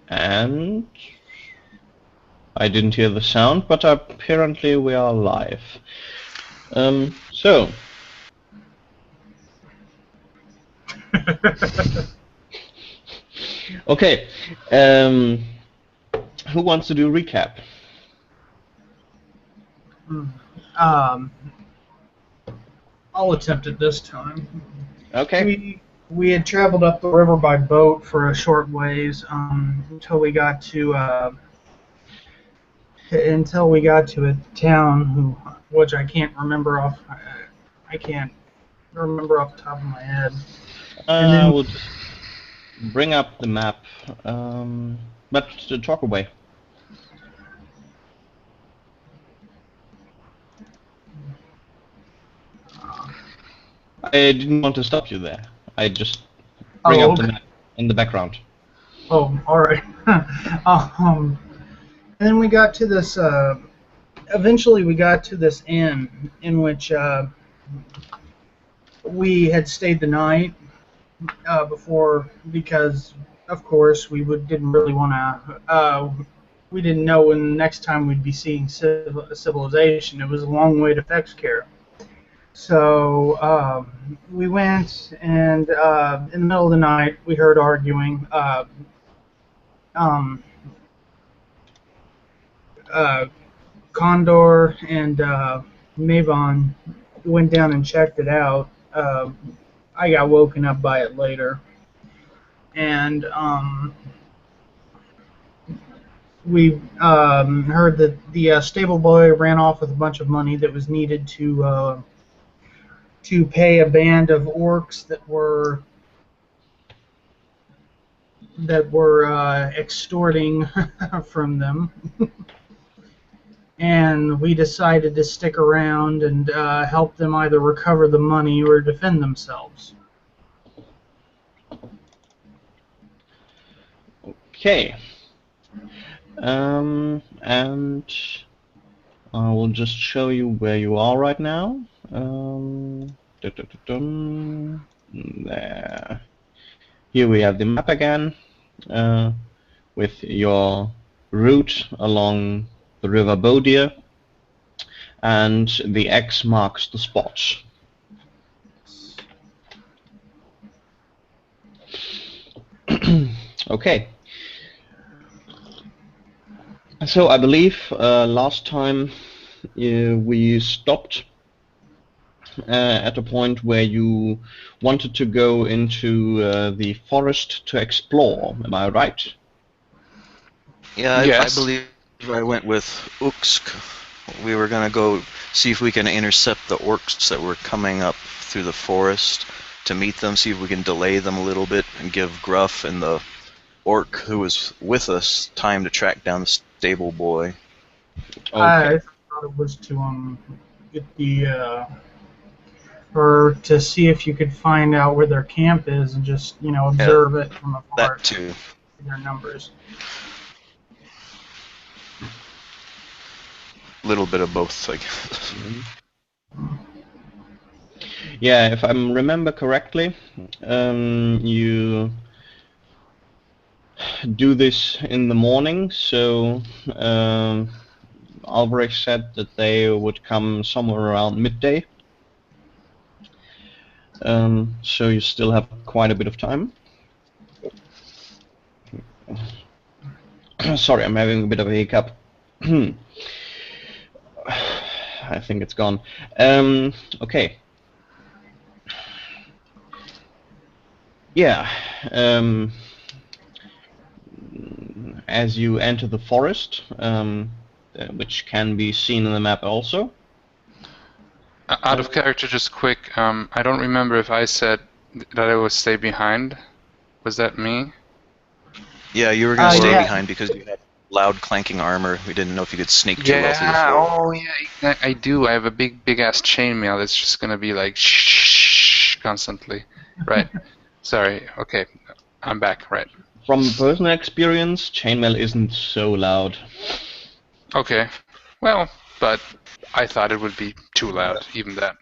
And I didn't hear the sound, but apparently we are live. So. Okay. Who wants to do recap? I'll attempt it this time. Okay. We had traveled up the river by boat for a short ways until we got to a town which I can't remember off. I can't remember off the top of my head. And then We'll just bring up the map, but to talk away. I didn't want to stop you there. I just bring up the map in the background. Oh, all right. And then we got to this. Eventually, we got to this inn in which we had stayed the night before, because, of course, didn't really want to. We didn't know when the next time we'd be seeing civilization. It was a long way to Fexcare. So we went, and in the middle of the night, we heard arguing. Condor and Mavon went down and checked it out. I got woken up by it later. And we heard that the stable boy ran off with a bunch of money that was needed to pay a band of orcs that were extorting from them. And we decided to stick around and help them either recover the money or defend themselves. Okay. And I will just show you where you are right now. There. Here we have the map again, with your route along the river Bodir, and the X marks the spot. Okay. So I believe last time we stopped at a point where you wanted to go into the forest to explore. Am I right? Yeah, Yes. I believe I went with Uksk. We were going to go see if we can intercept the orcs that were coming up through the forest to meet them, see if we can delay them a little bit and give Gruff and the orc who was with us time to track down the stable boy. Okay. I thought it was to get the or to see if you could find out where their camp is and just observe it from afar. That too. Their numbers. A little bit of both, I guess. Yeah, if I remember correctly, you do this in the morning, so Albrecht said that they would come somewhere around midday. So you still have quite a bit of time. Sorry, I'm having a bit of a hiccup. I think it's gone. Okay. Yeah. As you enter the forest, which can be seen in the map also. Out of character, just quick, I don't remember if I said that I would stay behind. Was that me? Yeah, you were going to stay yeah. behind because you had loud clanking armor. We didn't know if you could sneak too well through the floor. Oh yeah, I do. I have a big ass chainmail that's just gonna be like shh constantly. Right. Sorry. Okay, I'm back. Right. From personal experience, chainmail isn't so loud. Okay. Well, but I thought it would be too loud, even that.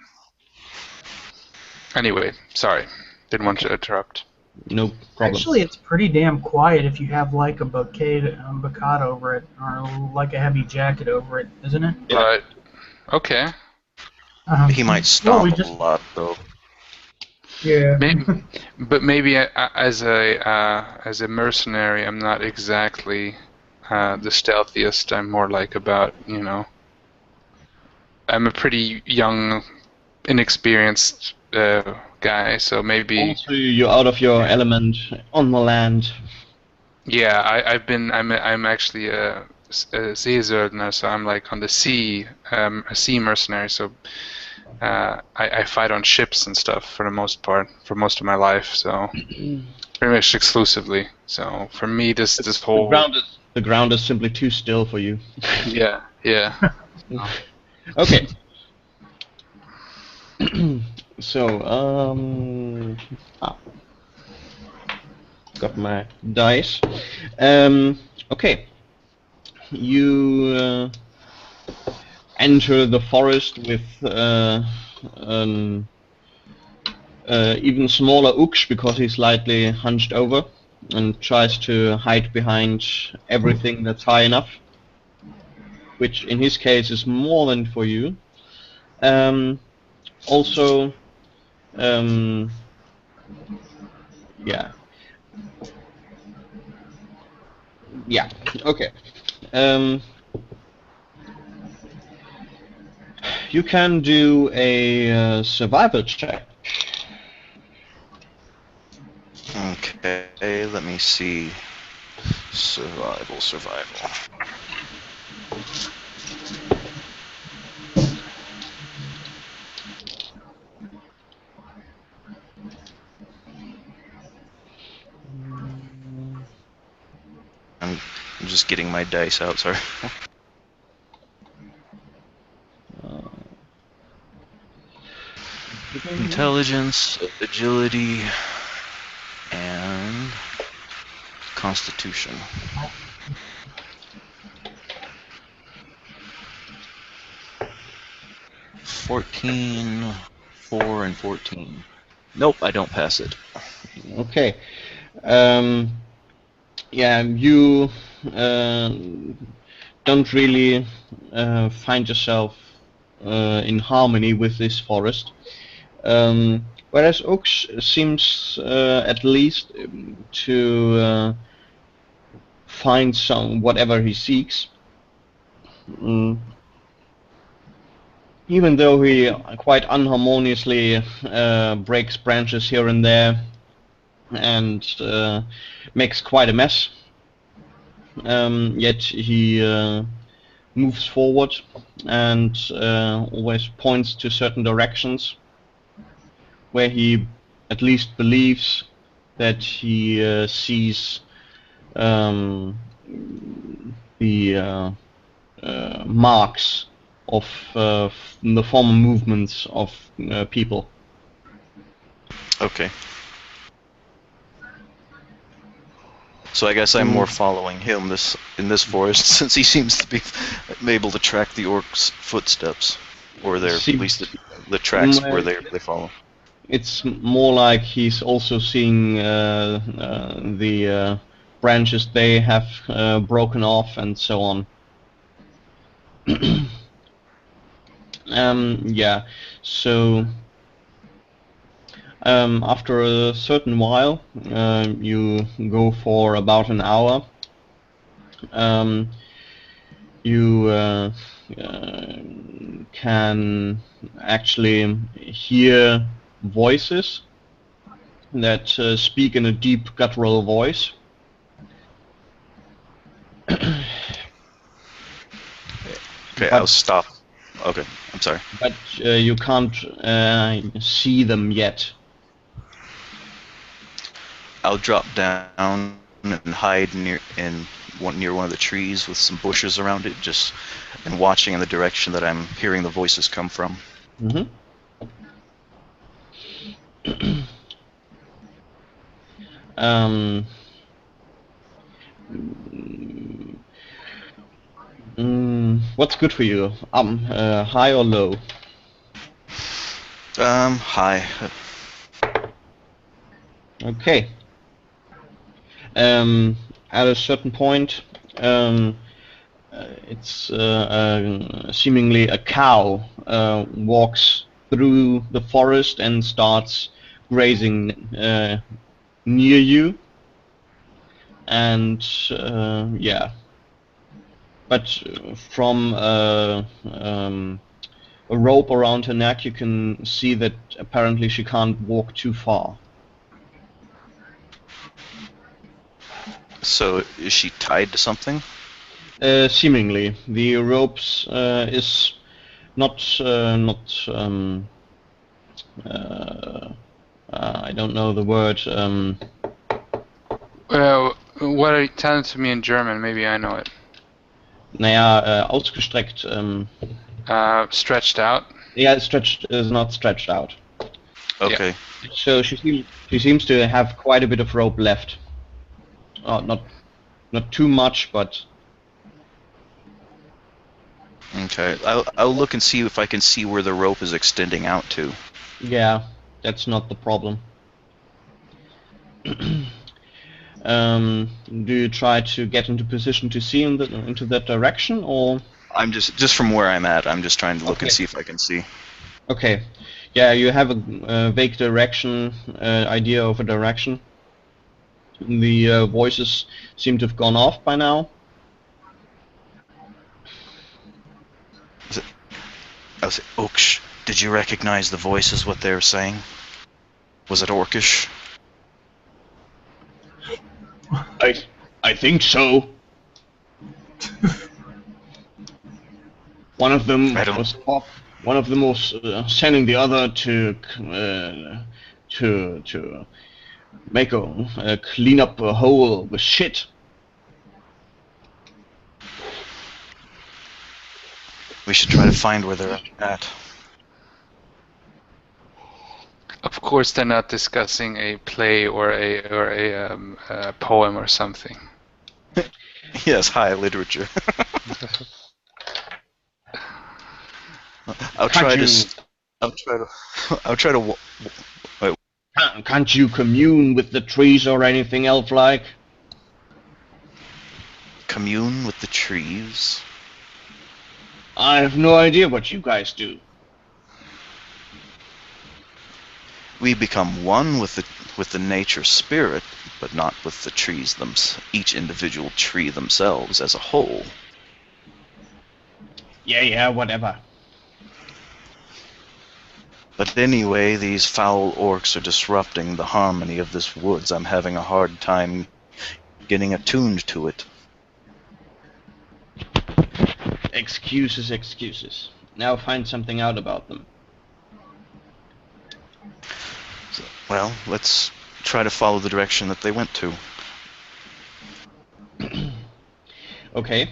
Anyway, sorry. Didn't want to interrupt. no problem. Actually, it's pretty damn quiet if you have like a bouquet over it, or like a heavy jacket over it, isn't it? Yeah. Right. Okay. He might Well, we stomp a just lot, though. yeah. Maybe, but maybe as a mercenary, I'm not exactly the stealthiest. I'm more like about, I'm a pretty young, inexperienced guy, so maybe. Also, you're out of your element on the land. Yeah, I'm actually a Seesöldner, so I'm like on the sea, a sea mercenary. So I fight on ships and stuff for the most part, for most of my life. So pretty much exclusively. So for me, this whole The ground is simply too still for you. yeah. Okay. So, got my dice. Okay. You enter the forest with an even smaller Uksh because he's slightly hunched over and tries to hide behind everything that's high enough, which in his case is more than for you. Also, yeah. Yeah, okay. You can do a survival check. Okay, let me see. Survival. I'm just getting my dice out, sorry. Intelligence, agility, and constitution. $14, 4, and 14. Nope, I don't pass it. Okay. Yeah, you don't really find yourself in harmony with this forest. Whereas Oaks seems at least to find some whatever he seeks. Even though he quite unharmoniously breaks branches here and there and makes quite a mess, yet he moves forward and always points to certain directions where he at least believes that he sees the marks of the former movements of people. Okay. So I guess I'm more following him in this forest since he seems to be able to track the orcs' footsteps, or at least the tracks where they follow. It's more like he's also seeing the branches they have broken off and so on. Yeah, so after a certain while, you go for about an hour. You can actually hear voices that speak in a deep guttural voice. Okay, I'll stop. Okay, I'm sorry. But you can't see them yet. I'll drop down and hide near one of the trees with some bushes around it, and watching in the direction that I'm hearing the voices come from. What's good for you? High or low? High. Okay. At a certain point, it's seemingly a cow walks through the forest and starts grazing near you, and yeah. But from a rope around her neck, you can see that apparently she can't walk too far. So is she tied to something? Seemingly, the ropes is not I don't know the word. What are you telling to me in German? Maybe I know it. Naja, ausgestreckt. Stretched out. Yeah, stretched is not stretched out. Okay. Yeah. So she seems to have quite a bit of rope left. Oh, not too much, but Okay. I'll look and see if I can see where the rope is extending out to. yeah, that's not the problem. Do you try to get into position to see into that direction, or? I'm just from where I'm at. I'm just trying to look and see if I can see. Okay, yeah, you have a vague direction, idea of a direction. The voices seem to have gone off by now. I was Oaksh, did you recognize the voices, what they were saying? Was it Orkish? I think so. One of them was off. One of them was sending the other to make a clean up a hole with shit. We should try to find where they're at. Of course, they're not discussing a play or a poem or something. Yes, high literature. I'll try to. Wait. Can't you commune with the trees or anything else like? Commune with the trees? I have no idea what you guys do. We become one with the nature spirit, but not with the trees each individual tree themselves as a whole. Yeah, whatever. But anyway, these foul orcs are disrupting the harmony of this woods. I'm having a hard time getting attuned to it. Excuses. Now find something out about them. So, well, let's try to follow the direction that they went to. Okay.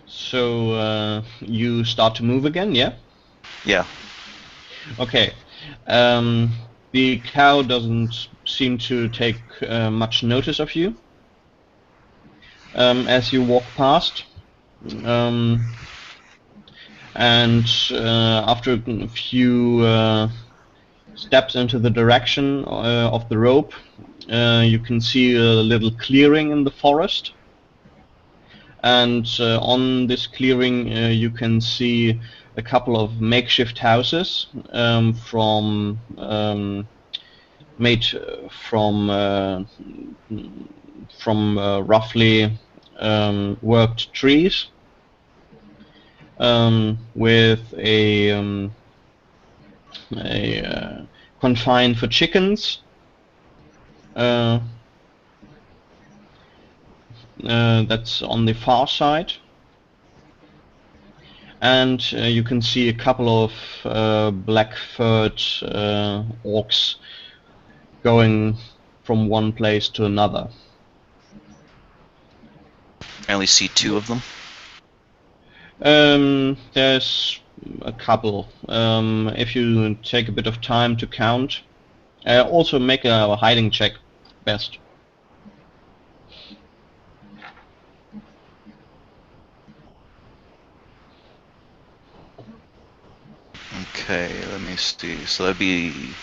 So you start to move again, yeah? Yeah. Okay. The cow doesn't seem to take much notice of you as you walk past. And after a few steps into the direction of the rope, you can see a little clearing in the forest. And on this clearing you can see a couple of makeshift houses made from roughly worked trees, with a confine for chickens. That's on the far side, and you can see a couple of black-furred orcs going from one place to another. I only see two of them. There's a couple. If you take a bit of time to count, also make a hiding check, best. Okay, let me see. So that'd be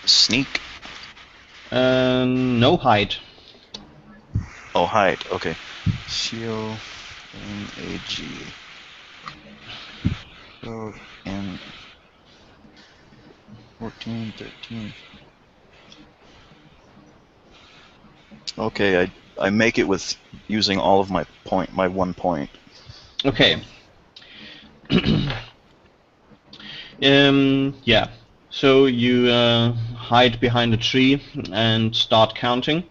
sneak. No hide. Oh, hide. Okay. C-O-M-A-G. So, and 14, 13. Okay, I make it with using all of my 1 point. Okay. Yeah. So you hide behind a tree and start counting,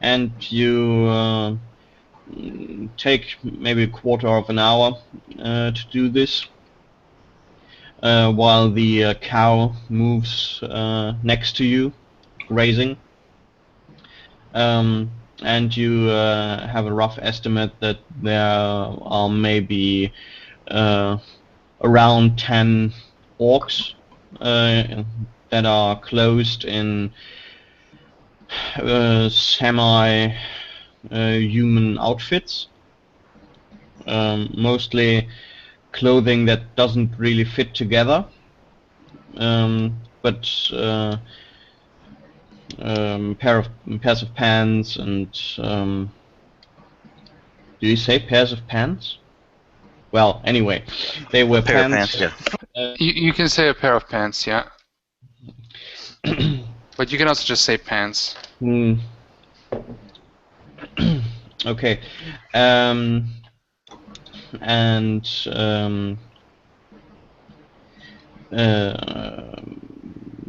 and you take maybe a quarter of an hour to do this, while the cow moves next to you, grazing. And you have a rough estimate that there are maybe around 10 orcs that are closed in semi-human outfits, mostly clothing that doesn't really fit together, but pairs of pants and do you say pairs of pants? Well, anyway, they wear Pair of pants. pants, yeah. You can say a pair of pants, yeah. But you can also just say pants. Okay. And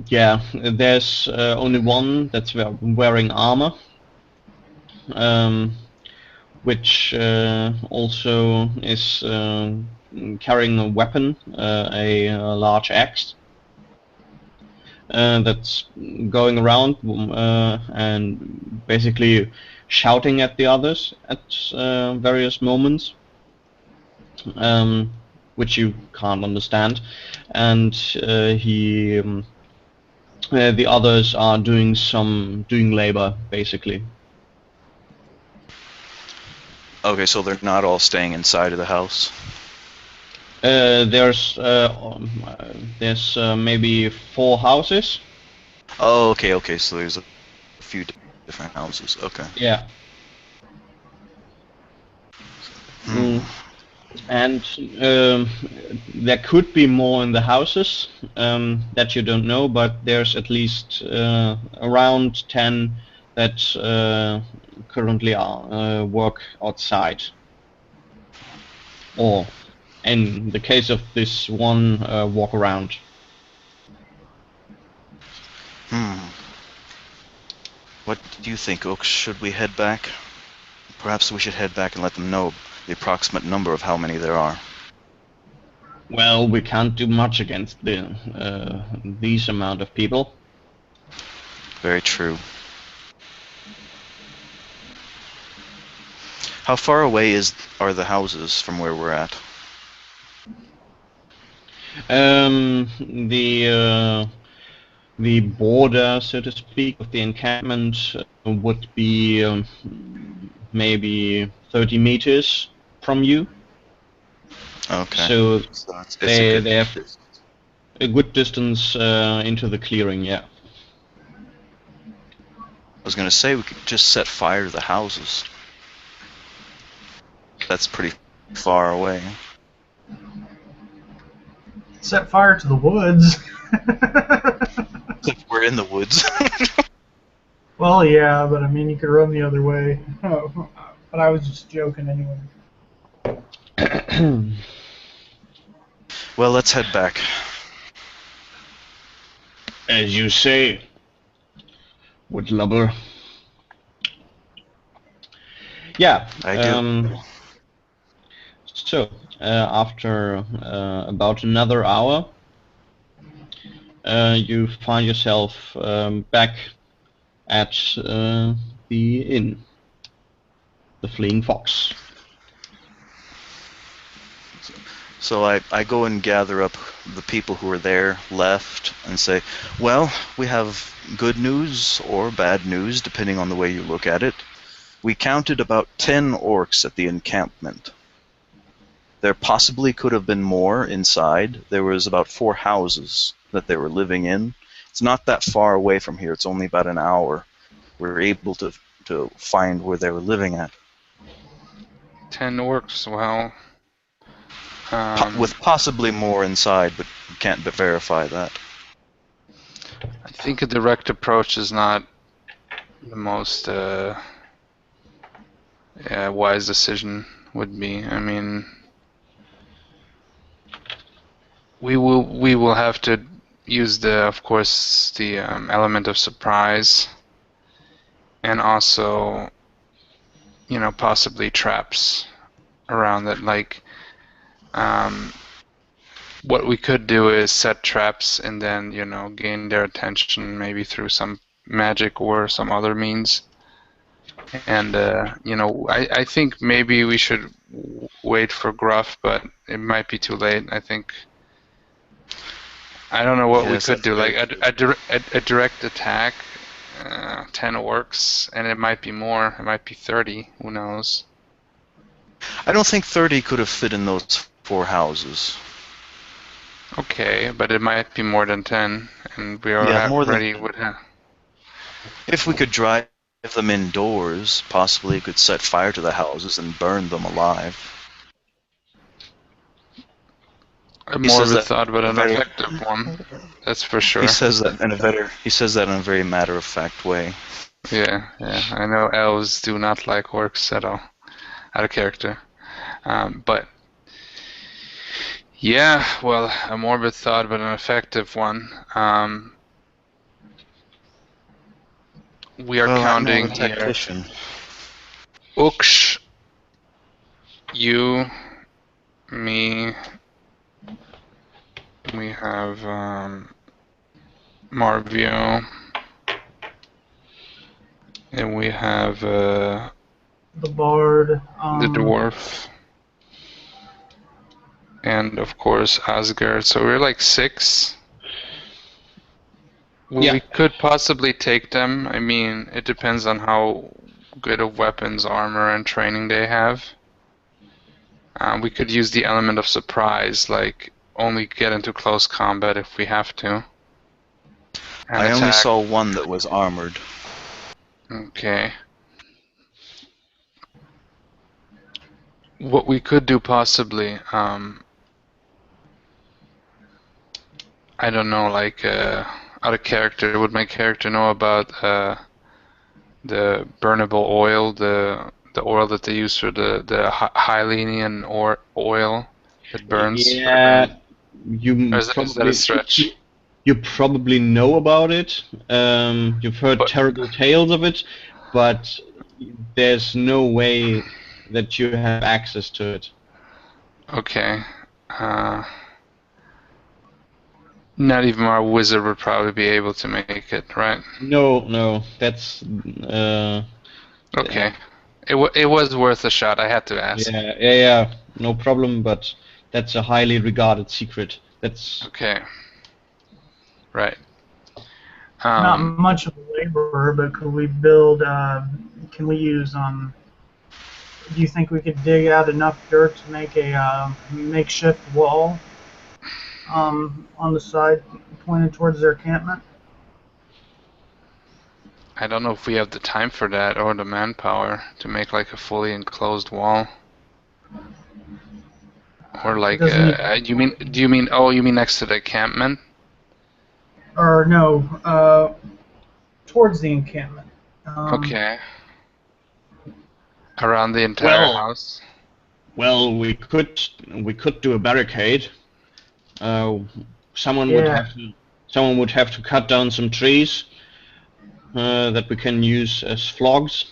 yeah, there's only one that's wearing armor, which also is carrying a weapon, a large axe, that's going around and basically shouting at the others at various moments, which you can't understand, and the others are doing labor basically. Okay, so they're not all staying inside of the house? There's maybe 4 houses. Oh, okay, so there's a few different houses, okay. Yeah. And there could be more in the houses that you don't know, but there's at least around 10 that currently work outside. Or, in the case of this one, walk around. What do you think, Oaks? Should we head back? Perhaps we should head back and let them know the approximate number of how many there are. Well, we can't do much against these amount of people. Very true. How far away are the houses from where we're at? The border, so to speak, of the encampment would be maybe 30 meters from you. Okay. So it's they have a good distance into the clearing, yeah. I was gonna say we could just set fire to the houses. That's pretty far away. Set fire to the woods. We're in the woods. Well, yeah, but I mean, you could run the other way. Oh, but I was just joking anyway. Well, let's head back. As you say, woodlubber. Yeah. I do. So, after about another hour, you find yourself back at the inn, the Fleeing Fox. So I go and gather up the people who are there left and say, well, we have good news or bad news, depending on the way you look at it. We counted about 10 orcs at the encampment. There possibly could have been more inside. There was about 4 houses that they were living in, It's not that far away from here. It's only about an hour. We're able to find where they were living at. 10 orcs, well... With possibly more inside, but you can't verify that. I think a direct approach is not the most wise decision would be. I mean, we will have to use of course, the element of surprise, and also, possibly traps around it. Like, what we could do is set traps and then, gain their attention maybe through some magic or some other means. And, I think maybe we should wait for Gruff, but it might be too late. I don't know what we could do. Like a direct attack, 10 orcs, and it might be more. It might be 30. Who knows? I don't think 30 could have fit in those 4 houses. Okay, but it might be more than 10, and we already would have. If we could drive them indoors, possibly it could set fire to the houses and burn them alive. More of a thought, but an effective one. That's for sure. He says that in a very matter-of-fact way. Yeah. I know elves do not like orcs at all, out of character. But yeah, well, a morbid thought, but an effective one. We are counting here. Ux, you, me. We have Marvio, and we have the bard, the dwarf, and of course Asgard. So we're like 6. Yeah. We could possibly take them. I mean, it depends on how good of weapons, armor, and training they have. We could use the element of surprise, like only get into close combat if we have to. I only saw one that was armored. Okay. What we could do possibly, I don't know, like out of character, would my character know about the burnable oil, the oil that they use for the Hylian oil that burns? Yeah, is that a stretch? You probably know about it. You've heard terrible tales of it, but there's no way that you have access to it. Okay. Not even our wizard would probably be able to make it, right? No, that's okay. It was worth a shot. I had to ask. Yeah, no problem. But that's a highly regarded secret. That's okay. Right. Not much of a laborer, but could we build? Can we use? Do you think we could dig out enough dirt to make a makeshift wall on the side pointed towards their encampment? I don't know if we have the time for that or the manpower to make like a fully enclosed wall. Or like, do you mean next to the encampment? Or no, towards the encampment. Okay. Around the entire house. Well, we could do a barricade. Someone would have to cut down some trees that we can use as flogs.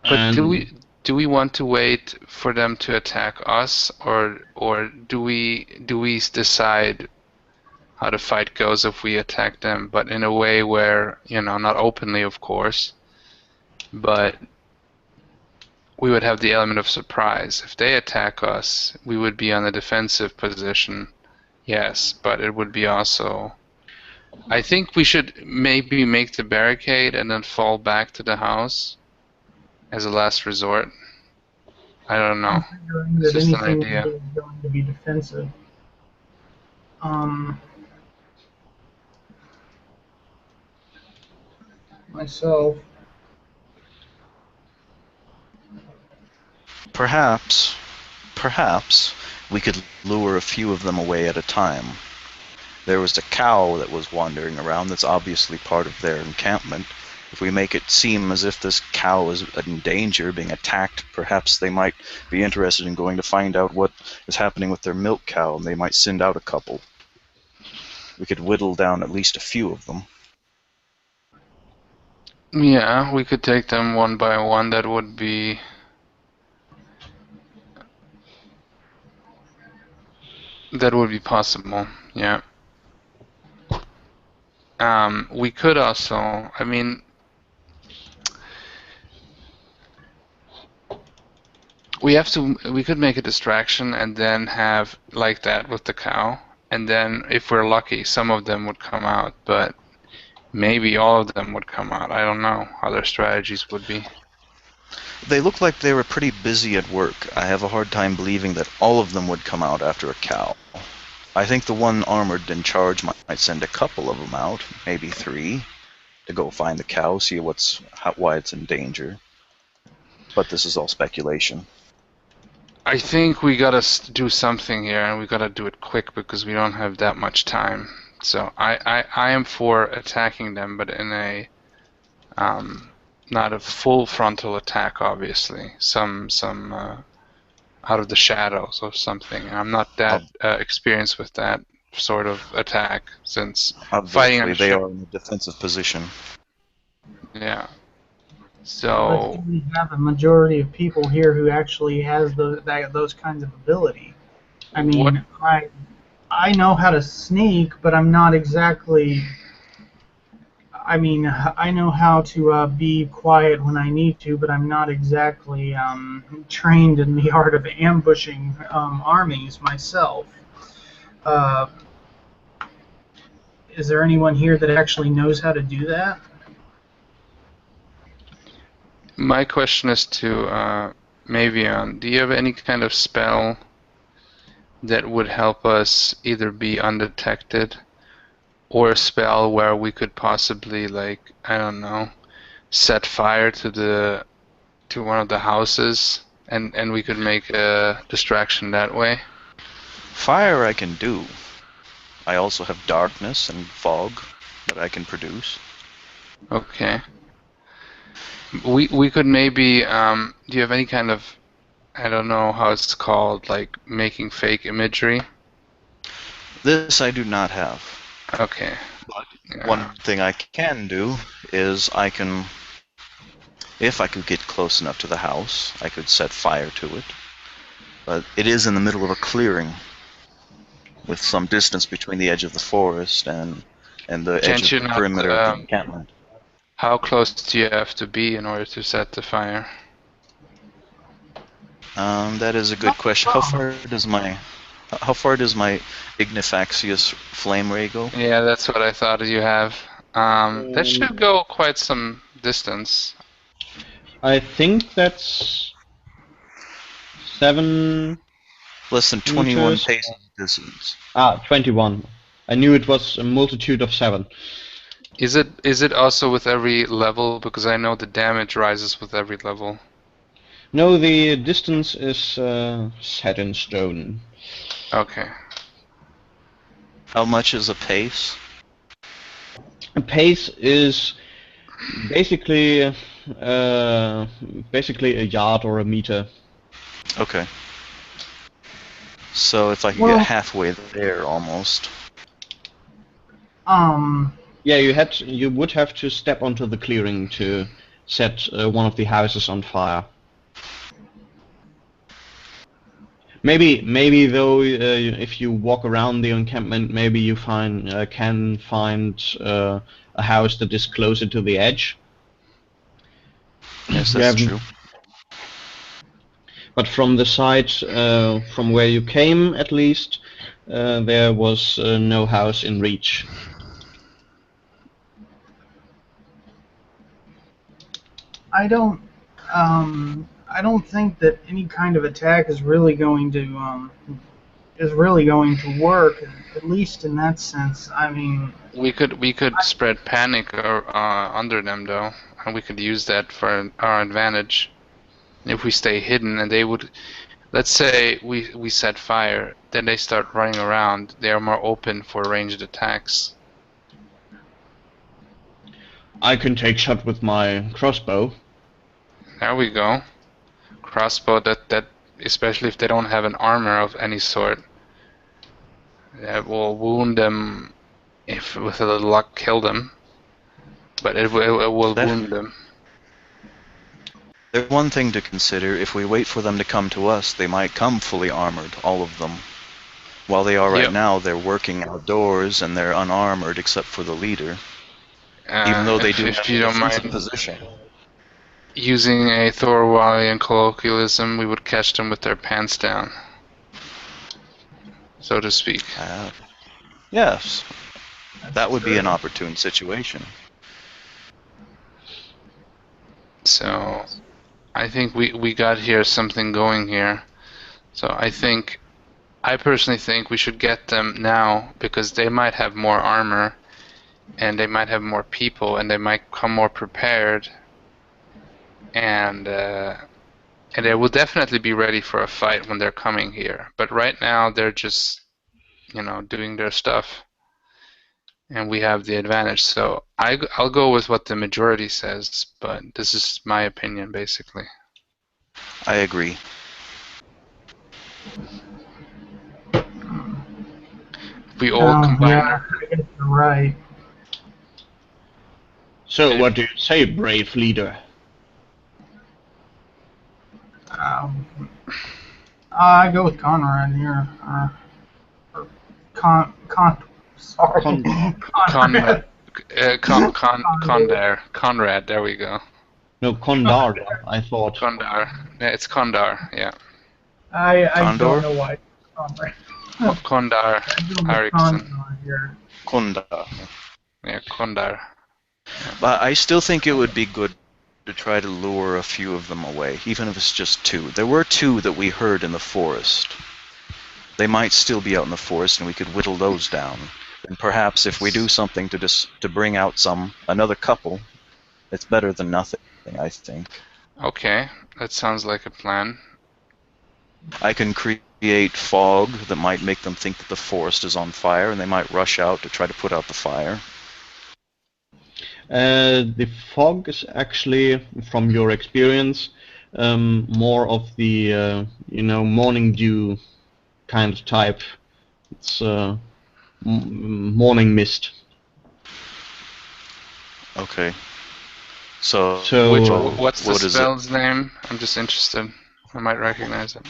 But do we want to wait for them to attack us, or do we decide how the fight goes if we attack them, but in a way where, not openly, of course, but we would have the element of surprise. If they attack us, we would be on the defensive position, yes, but it would be also... I think we should maybe make the barricade and then fall back to the house as a last resort. I don't know. It's just an idea. Is going to be defensive. myself. Perhaps we could lure a few of them away at a time. There was a cow that was wandering around that's obviously part of their encampment. If we make it seem as if this cow is in danger, being attacked, perhaps they might be interested in going to find out what is happening with their milk cow, and they might send out a couple. We could whittle down at least a few of them. Yeah, we could take them one by one. That would be... That would be possible, yeah. We could also, I mean, we could make a distraction and then have like that with the cow, and then if we're lucky, some of them would come out, but maybe all of them would come out. I don't know how their strategies would be. They look like they were pretty busy at work. I have a hard time believing that all of them would come out after a cow. I think the one armored in charge might send a couple of them out, maybe 3, to go find the cow, see why it's in danger. But this is all speculation. I think we gotta do something here, and we gotta do it quick because we don't have that much time. So I am for attacking them, but in a not a full frontal attack, obviously. Some out of the shadows or something. I'm not that experienced with that sort of attack since fighting on Obviously, they are in a defensive position. Yeah. But So we have a majority of people here who actually has those kinds of ability. I mean, I know how to sneak, but I'm not exactly. I mean, I know how to be quiet when I need to, but I'm not exactly trained in the art of ambushing armies myself. Uh, is there anyone here that actually knows how to do that? my question is to Mavion. Do you have any kind of spell that would help us either be undetected, or a spell where we could possibly, like, I don't know, set fire to one of the houses, and we could make a distraction that way? Fire I can do. I also have darkness and fog that I can produce. Okay. We could maybe do you have any kind of, I don't know how it's called, like making fake imagery? This I do not have. Okay. One thing I can do is if I could get close enough to the house, I could set fire to it. But it is in the middle of a clearing, with some distance between the edge of the forest and the edge of the perimeter of the encampment. How close do you have to be in order to set the fire? That is a good question. How far does my ignifaxious flame ray go? Yeah, that's what I thought you have. That should go quite some distance. I think that's 7 Less than 21 meters. paces distance. 21. I knew it was a multitude of 7. Is it also with every level? Because I know the damage rises with every level. No, the distance is set in stone. Okay. How much is a pace? A pace is basically a yard or a meter. Okay. So if I can get halfway there, almost. Yeah, you would have to step onto the clearing to set one of the houses on fire. Maybe though, if you walk around the encampment, maybe you can find a house that is closer to the edge. Yes, that's true. But from the side, from where you came, at least, there was no house in reach. I don't think that any kind of attack is really going to is really going to work, at least in that sense. I mean, We could spread panic under them though, and we could use that for our advantage. If we stay hidden, and they would, let's say we set fire, then they start running around. They are more open for ranged attacks. I can take shot with my crossbow. There we go. Crossbow. That especially if they don't have an armor of any sort, that will wound them. If with a little luck, kill them. But it will wound them. There's one thing to consider. If we wait for them to come to us, they might come fully armored, all of them. While they are right now, they're working outdoors and they're unarmored except for the leader. Even though they do have a defensive position. Using a Thorwallian colloquialism, we would catch them with their pants down, so to speak. Yes, that would be an opportune situation. So, I think we got here something going here. So I personally think we should get them now, because they might have more armor, and they might have more people, and they might come more prepared, and they will definitely be ready for a fight when they're coming here. But right now they're just, doing their stuff, and we have the advantage. So I'll go with what the majority says, but this is my opinion, basically. I agree. We all combine. Yeah, I guess you're right. So, what do you say, brave leader? I go with Conrad here. Sorry. Conrad. Conrad, there we go. No, Kondar, I thought. Kondar. Yeah, it's Kondar, yeah. I don't know why. Kondar Eriksson. Kondar. Yeah, Kondar. But I still think it would be good to try to lure a few of them away, even if it's just 2. There were 2 that we heard in the forest. They might still be out in the forest, and we could whittle those down. And perhaps if we do something to bring out another couple, it's better than nothing, I think. Okay, that sounds like a plan. I can create fog that might make them think that the forest is on fire, and they might rush out to try to put out the fire. The fog is actually, from your experience, more of the morning dew kind of type. It's morning mist. Okay. So what's the spell's name? I'm just interested. I might recognize it.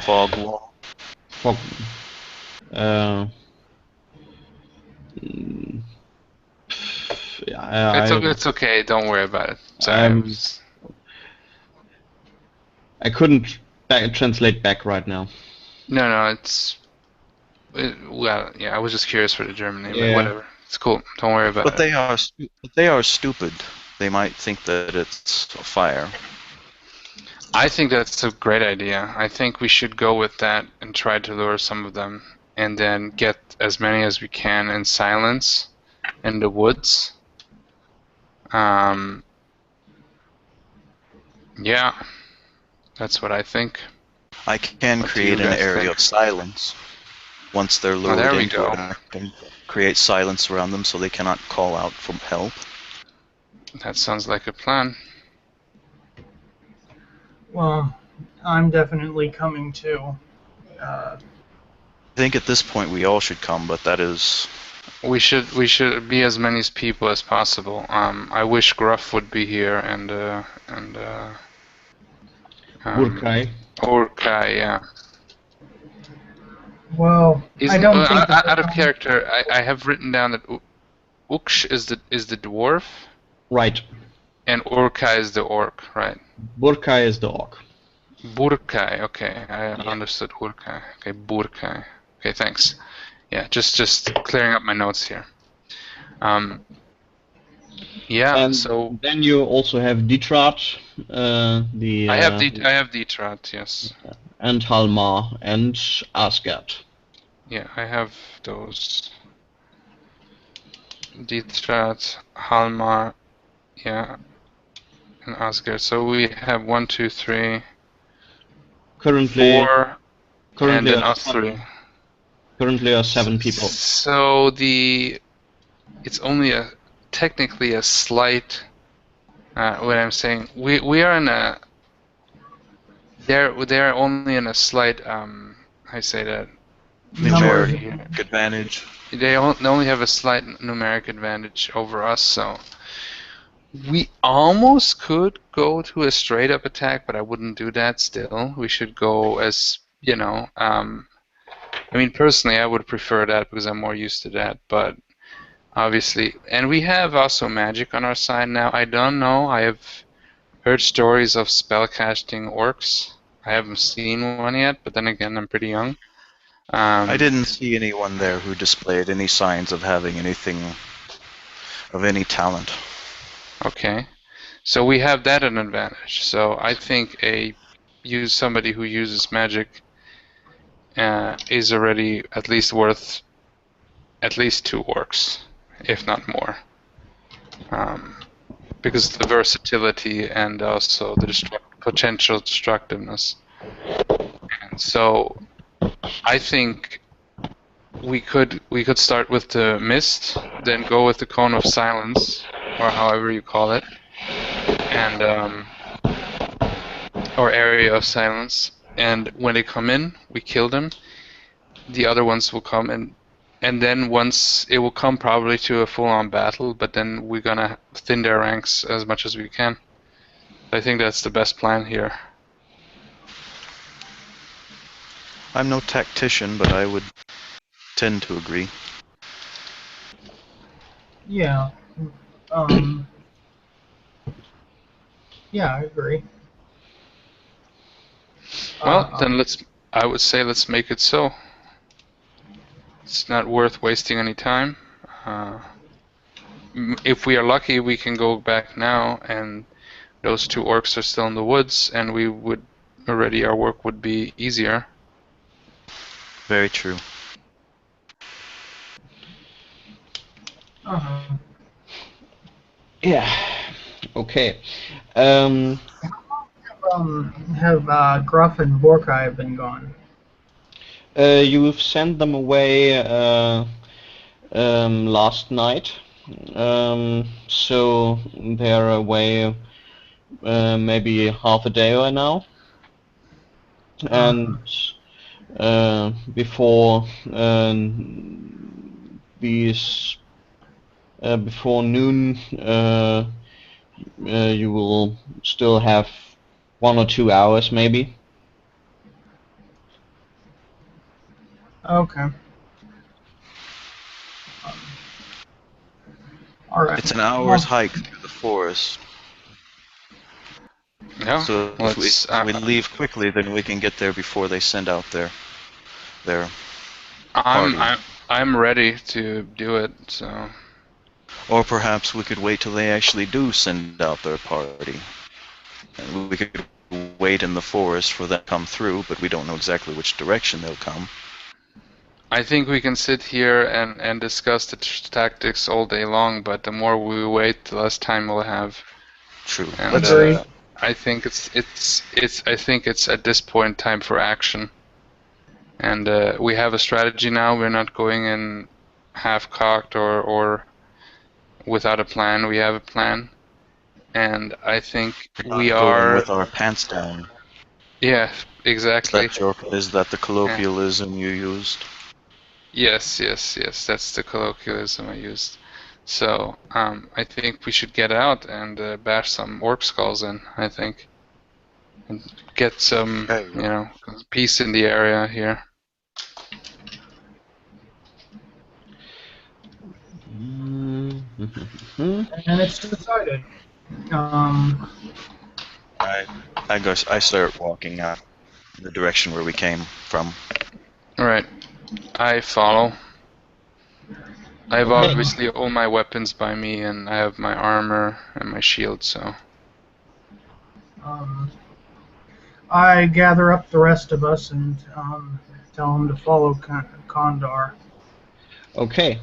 Fog wall. Fog. It's okay. Don't worry about it. Sorry, I couldn't translate back right now. No, well, yeah. I was just curious for the German name. Yeah. But whatever. It's cool. Don't worry about it. But they are stupid. They might think that it's a fire. I think that's a great idea. I think we should go with that and try to lure some of them, and then get as many as we can in silence in the woods. Yeah, that's what I think. I can create an area of silence. Once they're lured into it, I can create silence around them so they cannot call out for help. That sounds like a plan. Well, I'm definitely coming too. I think at this point we all should come, but that is... We should be as many people as possible. I wish Gruff would be here and Urkai. Urkai, yeah. Well, I don't think out of character, I have written down that Uksh is the dwarf. Right. And Urkai is the orc, right? Burkai is the orc. Burkai, okay. I understood Urkai. Okay, Burkai. Okay, thanks. Yeah, just clearing up my notes here. Yeah, and so then you also have Detrat, I have Detrat, yes. and Halmar and Asgard. Yeah, I have those. Dithrat, Halmar, yeah, and Asgard. So we have 1, 2, 3, Currently, 4, and currently then are us 3. currently are 7 people. So it's only technically a slight. What I'm saying, we are in a. They're only in a slight. I say that. Numbers. Majority. Advantage. They only have a slight numeric advantage over us, so we almost could go to a straight up attack, but I wouldn't do that still. We should go as, I mean, personally, I would prefer that because I'm more used to that, but obviously, and we have also magic on our side now. I don't know, I have heard stories of spellcasting orcs. I haven't seen one yet, but then again, I'm pretty young. I didn't see anyone there who displayed any signs of having anything of any talent. Okay. So we have that an advantage. So I think somebody who uses magic is already at least worth at least 2 orcs, if not more. Because of the versatility and also the potential destructiveness. And so I think we could start with the mist, then go with the cone of silence, or however you call it, and or area of silence. And when they come in, we kill them. The other ones will come and then once it will come probably to a full-on battle, but then we're gonna thin their ranks as much as we can. I think that's the best plan here. I'm no tactician, but I would tend to agree. Yeah. Yeah, I agree. Well, then I would say let's make it so. It's not worth wasting any time. If we are lucky, we can go back now, and those 2 orcs are still in the woods, and our work would be easier. Very true. Yeah. Okay. Have Gruff and Borkai been gone? You've sent them away last night, so they're away maybe half a day or now, and before before noon, you will still have 1 or 2 hours maybe. Okay. All right. It's an hour's hike through the forest. Yeah. So if we leave quickly, then we can get there before they send out their party. I'm ready to do it. So. Or perhaps we could wait till they actually do send out their party. And we could wait in the forest for them to come through, but we don't know exactly which direction they'll come. I think we can sit here and discuss the tactics all day long, but the more we wait, the less time we'll have. True. And Agreed. I think it's at this point time for action. And we have a strategy now. We're not going in half-cocked or without a plan. We have a plan, and I think we are going with our pants down. Yeah, exactly. Is that the colloquialism you used? Yes. That's the colloquialism I used. So I think we should get out and bash some orc skulls in. I think, and get some peace in the area here. And it's decided. I guess I start walking out in the direction where we came from. All right, I follow. I have Okay. obviously all my weapons by me, and I have my armor and my shield. So I gather up the rest of us and tell them to follow Kondar. Okay.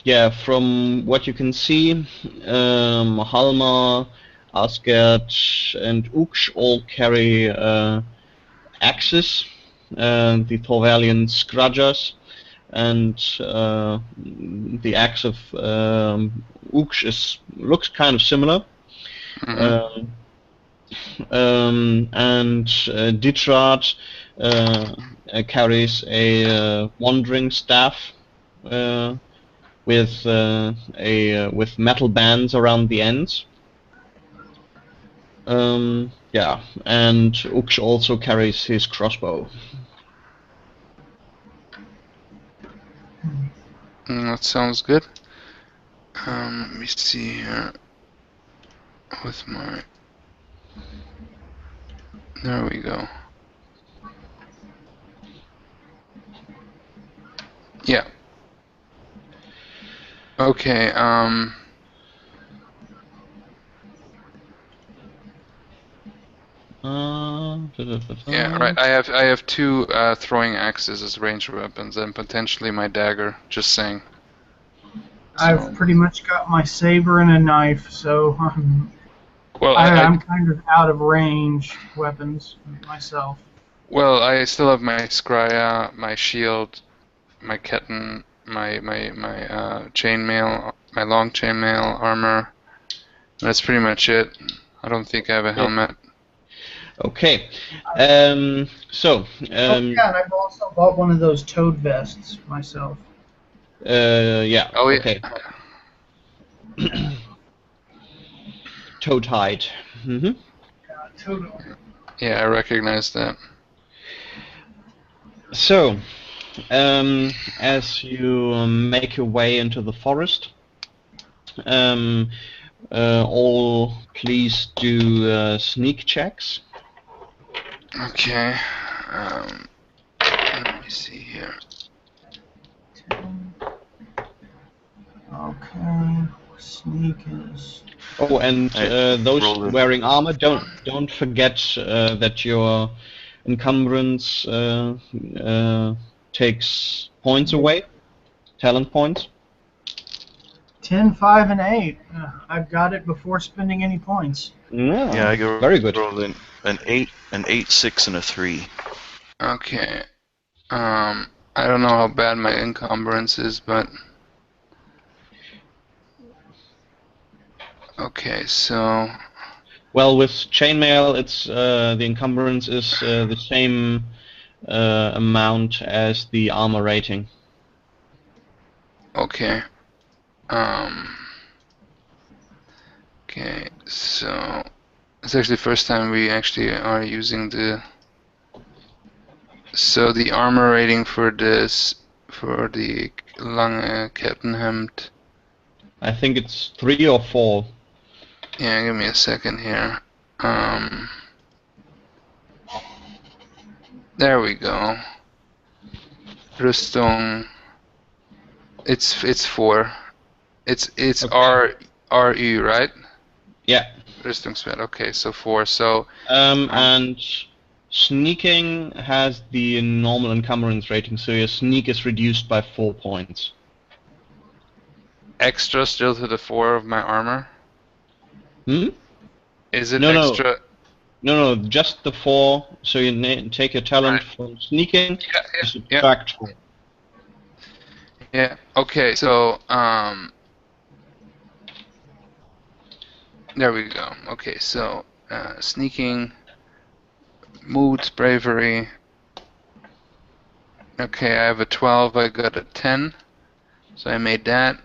Yeah, from what you can see, Halmar, Asgard, and Uksh all carry axes, the Thorvalian Scrudgers, and the axe of Uksh looks kind of similar. Mhm. And Dithrat carries a wandering staff with with metal bands around the ends. Yeah, and Uksh also carries his crossbow. That sounds good. Let me see here with my. There we go. Yeah. Okay. Yeah. Right. I have two throwing axes as ranged weapons, and potentially my dagger. Just saying. I've So, pretty much got my saber and a knife, so well, I'm kind of out of range weapons myself. well, I still have my Skria, my shield, my Ketten, my chainmail, my long chainmail armor. That's pretty much it. I don't think I have a helmet. Okay. So. Oh yeah, and I've also bought one of those toad vests myself. Yeah. Oh yeah. Okay. Toad hide. Mm-hmm. Toad. Yeah, I recognize that. So, as you make your way into the forest, all please do sneak checks. Okay. Let me see here. Okay, sneak is. Oh, and those rolled it. wearing armor, don't forget that your encumbrance takes points away, talent points. 10, 5, and 8. I've got it before spending any points. Yeah, I go very good. rolled an 8, an 8, 6, and a 3. Okay. I don't know how bad my encumbrance is, but okay. So Well, with chainmail, it's the encumbrance is the same amount as the armor rating. okay. Okay. So it's actually the first time we actually are using the. So the armor rating for this, for the Lange Kettenhemd. I think it's 3 or 4. Yeah, give me a second here. There we go. Rüstung. It's 4. It's Okay. RU, right? Yeah. Rüstungswert. Okay, so 4. So And sneaking has the normal encumbrance rating, so your sneak is reduced by 4 points. extra still to the 4 of my armor. Hmm? Is it No, extra? no, just the 4. So you take your talent Right. from sneaking, Yeah. subtract 4. Yeah. Okay. So there we go. Okay. So sneaking, mood, bravery. Okay, I have a 12. I got a 10. So I made that.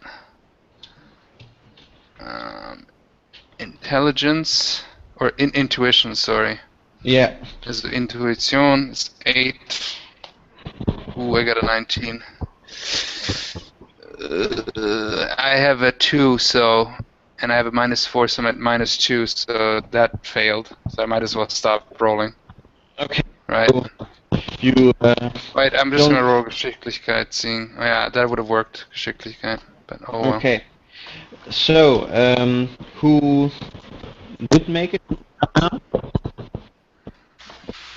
Intelligence or intuition. Sorry. Yeah. Is intuition. It's 8. Ooh, I got a 19. I have a 2, so, and I have a -4, so I'm at -2, so that failed. So I might as well stop rolling. Okay. Right. So you Wait, I'm just don't. gonna roll Geschicklichkeit, seeing. Oh, yeah, that would have worked, Geschicklichkeit, but oh well. Okay. So who did make it?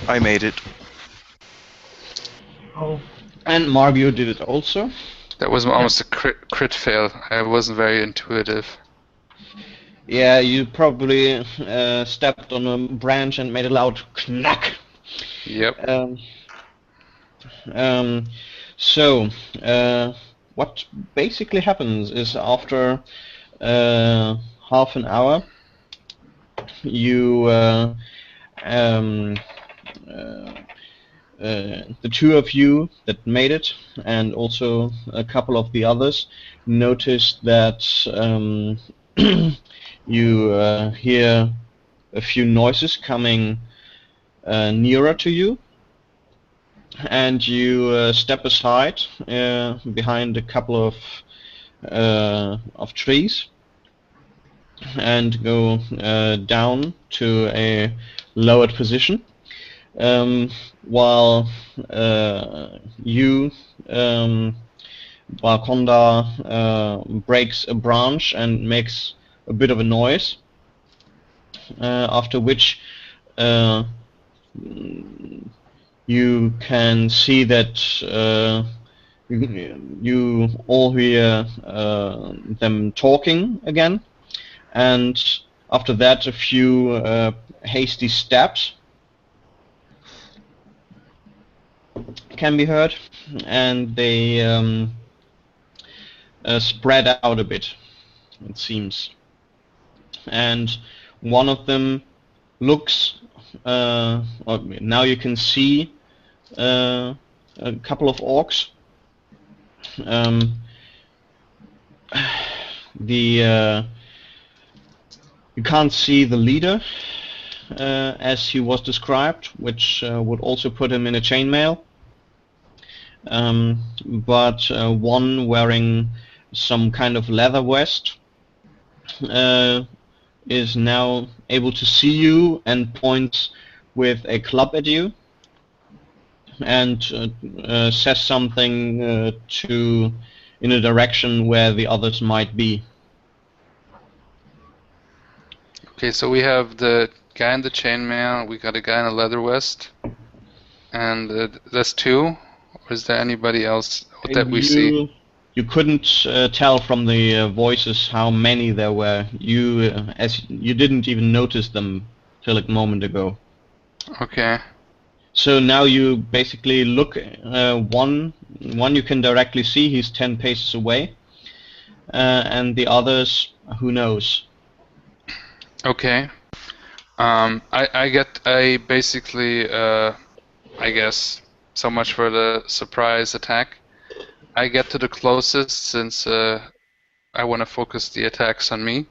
I made it. Oh, And Margio did it also. That was almost a crit fail. I wasn't very intuitive. Yeah, you probably stepped on a branch and made a loud knack. Yep. Um, so, what basically happens is after half an hour, you the two of you that made it, and also a couple of the others, noticed that you hear a few noises coming nearer to you, and you step aside behind a couple of trees and go down to a lowered position. While while Konda breaks a branch and makes a bit of a noise, after which you can see that you all hear them talking again, and after that a few hasty steps can be heard, and they spread out a bit, it seems. And one of them looks, now you can see a couple of orcs. You can't see the leader as he was described, which would also put him in a chainmail. But one wearing some kind of leather vest is now able to see you and points with a club at you and says something in a direction where the others might be. Okay, so we have the guy in the chainmail, we got a guy in a leather vest, and that's two. Or is there anybody else that we see? You couldn't tell from the voices how many there were. As you didn't even notice them till a moment ago. Okay. So now you basically look. One you can directly see. He's 10 paces away, and the others, who knows? Okay. I basically, I guess, so much for the surprise attack. I get to the closest since I want to focus the attacks on me.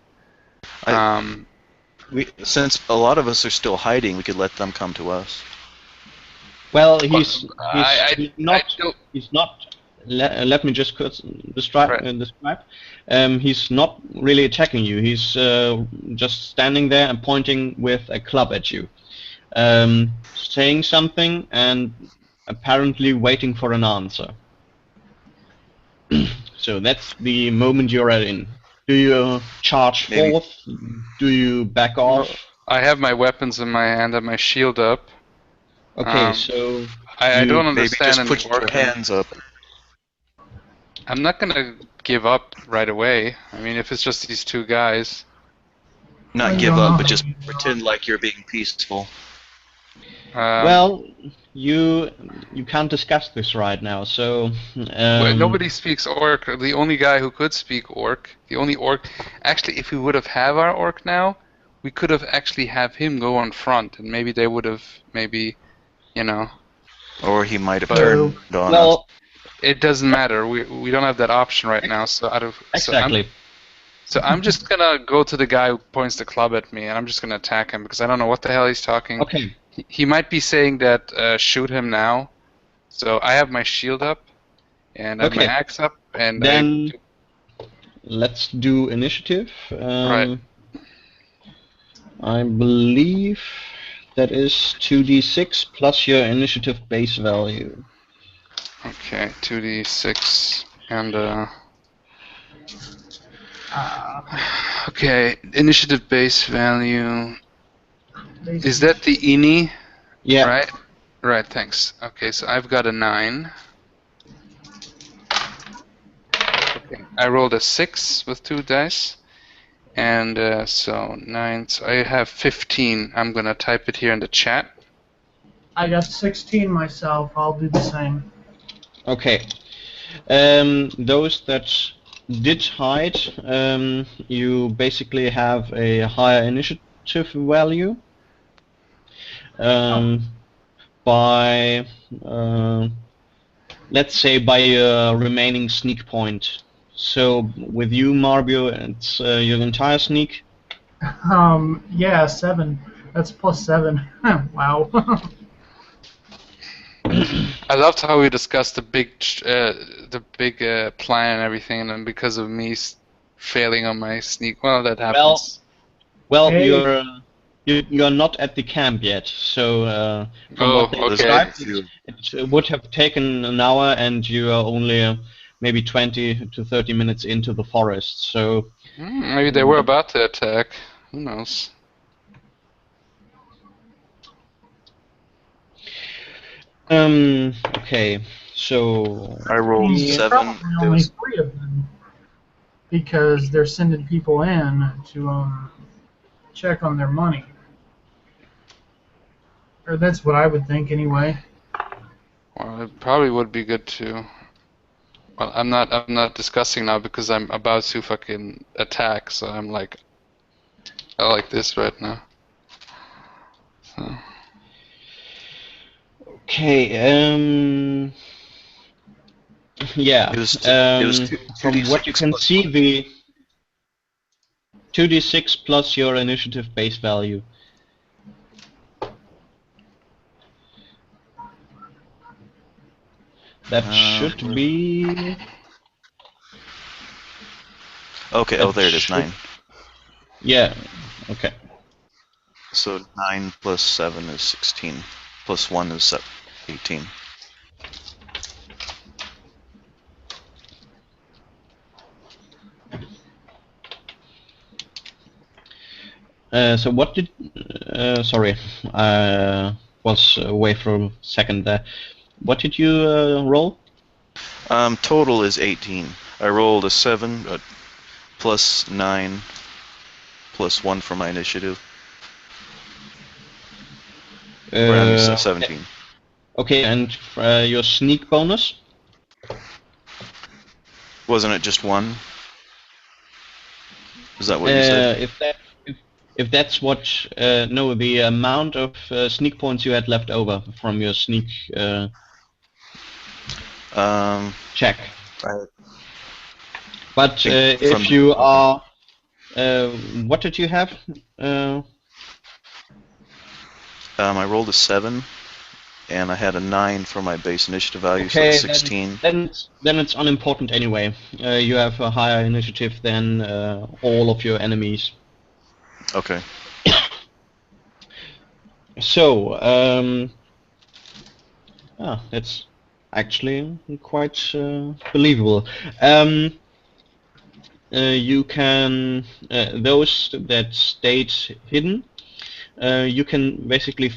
Since a lot of us are still hiding, we could let them come to us. Well, he's not. Let me just describe. He's not really attacking you. He's just standing there and pointing with a club at you, saying something and apparently waiting for an answer. So that's the moment you're in. Do you charge forth? Do you back off? I have my weapons in my hand and my shield up. Okay, so I don't understand. Maybe just put your hands up. I'm not gonna give up right away. I mean, if it's just these two guys. Not give up, but just pretend like you're being peaceful. Well, you can't discuss this right now, so... Well, nobody speaks Orc. The only guy who could speak Orc, the only Orc... Actually, if we would have our Orc now, we could have actually have him go on front, and maybe they would have, you know... Or he might have turned on us. It doesn't matter. We don't have that option right now, so out of... Exactly. So I'm just gonna go to the guy who points the club at me, and I'm just gonna attack him, because I don't know what the hell he's talking. Okay. He might be saying that shoot him now. So I have my shield up, and I have my axe up, and then let's do initiative. Right. I believe that is 2d6 plus your initiative base value. Okay, 2d6 and okay, initiative base value. Is that the INI? Yeah. Right? Right, thanks. Okay, so I've got a 9. Okay, I rolled a 6 with 2 dice. And so 9, so I have 15. I'm going to type it here in the chat. I got 16 myself. I'll do the same. Okay. Those that did hide, you basically have a higher initiative value by, let's say, by your remaining sneak point. So with you, Marbio, it's your entire sneak. Yeah, 7. That's plus 7. Wow. I loved how we discussed the big plan and everything, and then because of me failing on my sneak, well, that happens. Well, Hey. you're not at the camp yet. So from Oh, what they okay. described, it would have taken an hour, and you are only maybe 20 to 30 minutes into the forest. So Maybe they were about to attack. Who knows? Okay, so I rolled There's 7. probably It only was 3 of them because they're sending people in to check on their money. Or that's what I would think anyway. Well, it probably would be good to. Well, I'm not discussing now because I'm about to fucking attack. So I'm like, I like this right now. So. okay, yeah. It was From what you can see, the 2d6 plus your initiative base value. That should be. Okay. Oh, there it is. 9. Yeah. Okay. So 9 plus 7 is 16. Plus 1 is 18. So what did? Sorry, I was away for a second there. What did you roll? Total is 18. I rolled a 7 plus 9 plus 1 for my initiative. Or, I mean, 17. Okay, and your sneak bonus? Wasn't it just 1? Is that what you said? If that's what no, the amount of sneak points you had left over from your sneak check. Right. But if you are, what did you have? I rolled a 7, and I had a 9 for my base initiative value, Okay, so 16. Then it's unimportant anyway. You have a higher initiative than all of your enemies. Okay. So, that's actually quite believable. You can those that stayed hidden. You can basically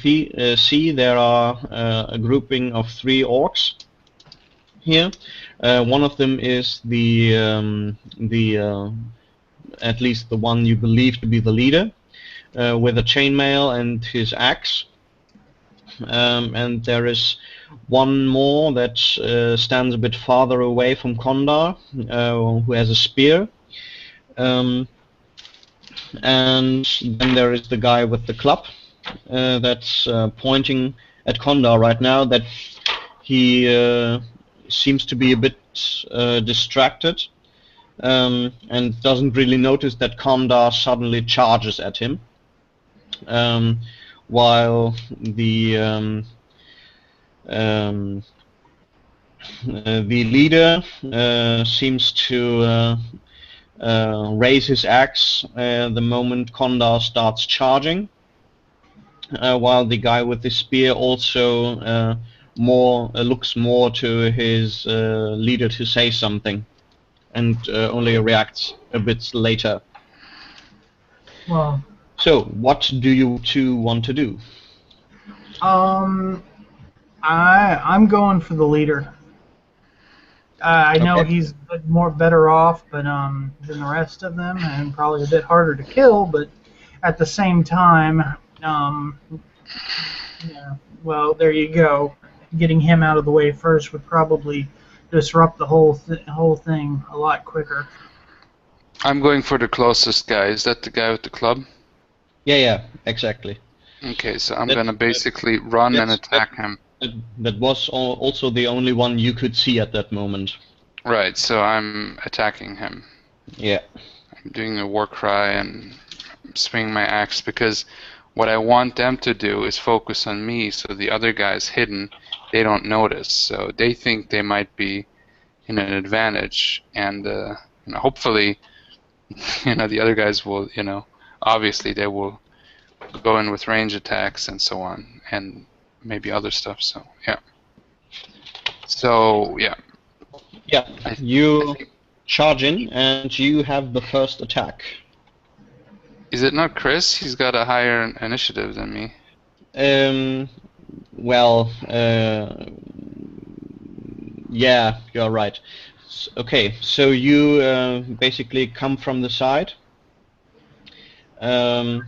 see there are a grouping of 3 orcs here. One of them is the at least the one you believe to be the leader, with a chainmail and his axe. And there is one more that stands a bit farther away from Kondar, who has a spear. And then there is the guy with the club that's pointing at Kondar right now. That he seems to be a bit distracted, and doesn't really notice that Kondar suddenly charges at him. While the leader seems to raise his axe the moment Kondar starts charging, while the guy with the spear also looks more to his leader to say something, and only reacts a bit later. Well, so what do you two want to do? I'm going for the leader. I know Okay. he's more better off, but than the rest of them, and probably a bit harder to kill. But at the same time, um, yeah. Well, there you go. Getting him out of the way first would probably disrupt the whole thing a lot quicker. I'm going for the closest guy. Is that the guy with the club? Yeah, exactly. Okay, so I'm That, gonna basically run and that attack him. that was also the only one you could see at that moment. Right, so I'm attacking him. Yeah. I'm doing a war cry and swinging my axe because what I want them to do is focus on me so the other guy's hidden, they don't notice. So they think they might be in an advantage and hopefully the other guys will, obviously they will go in with range attacks and so on and maybe other stuff. So yeah. So yeah. Yeah. You charge in and you have the first attack. Is it not Chris? He's got a higher initiative than me. Well, yeah, you're right. Okay, so you basically come from the side. And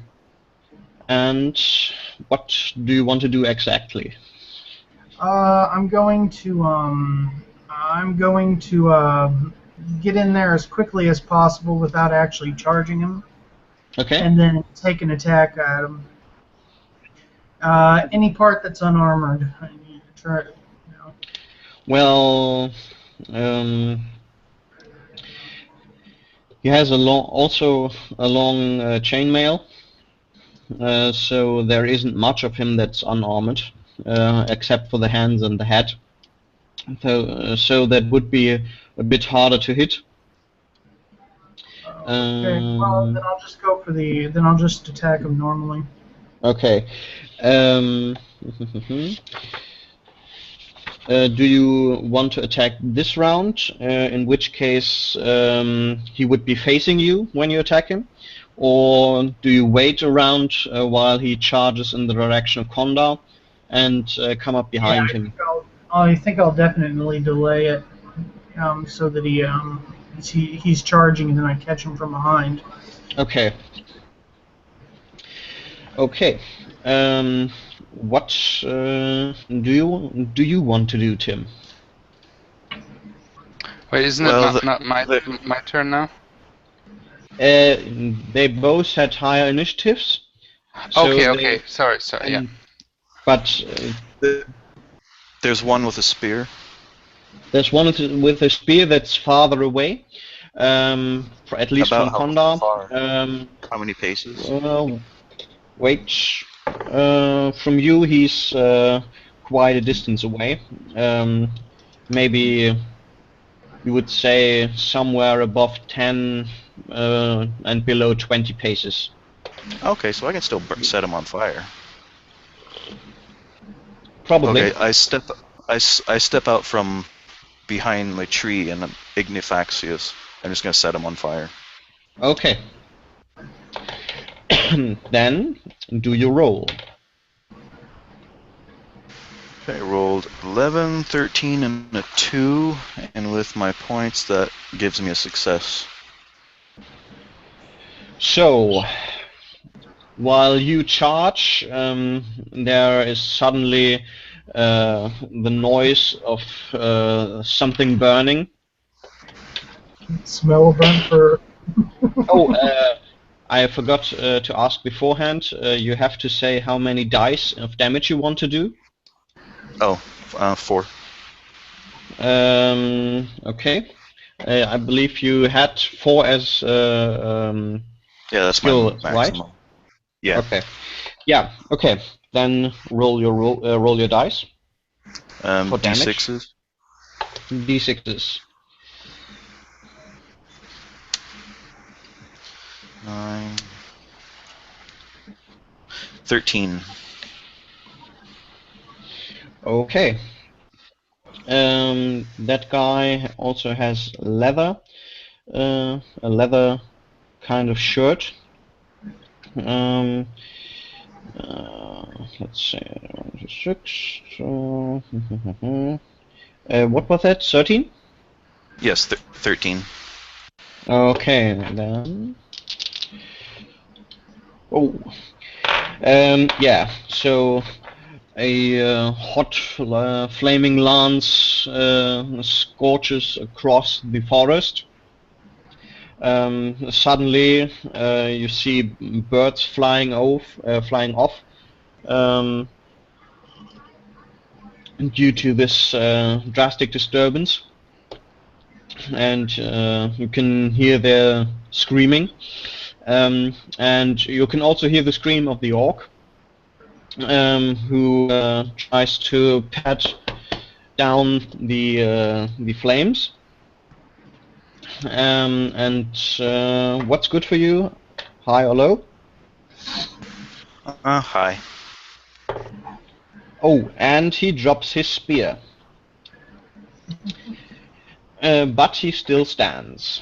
what do you want to do exactly? I'm going to get in there as quickly as possible without actually charging him, Okay. and then take an attack at him. Any part that's unarmored, I need to try. Well, he has also a long chainmail, so there isn't much of him that's unarmored, except for the hands and the head. So that would be a bit harder to hit. Okay. Well, then I'll just go for the. Then I'll just attack him normally. Okay. Do you want to attack this round? In which case he would be facing you when you attack him? Or do you wait around while he charges in the direction of Kondar and come up behind him? I think I'll definitely delay it, so that he's charging and then I catch him from behind. Okay. Okay. What do you want to do, Tim? Wait, isn't it not my turn now? They both had higher initiatives. So Okay. Sorry, yeah. But there's one with a spear. there's one with a spear that's farther away, at least About from how Kondar. far? How many paces? Wait, from you he's quite a distance away. Maybe you would say somewhere above 10 and below 20 paces. Okay, so I can still set him on fire. Probably. Okay, I step out from behind my tree and Ignifaxius. I'm just gonna set him on fire. Okay. Then do your roll. Okay, I rolled 11, 13, and a 2, and with my points that gives me a success. So, while you charge, there is suddenly the noise of something burning. Smell a burnt fur. Oh, I forgot to ask beforehand. You have to say how many dice of damage you want to do. Oh, 4. Okay. I believe you had 4 as yeah, that's skill, my right? maximum. Yeah. Okay. Yeah. Okay. Then roll your dice. For damage. D6s. D6s. 9. 13. Okay. That guy also has leather, a leather kind of shirt. Let's say 6. So, what was that? 13? Yes, 13. Okay, then. Oh. Yeah. So a hot flaming lance scorches across the forest. Suddenly, you see birds flying off, due to this drastic disturbance, and you can hear their screaming, and you can also hear the scream of the orc, who tries to pat down the flames. And what's good for you? High or low? High. Oh, and he drops his spear. But he still stands.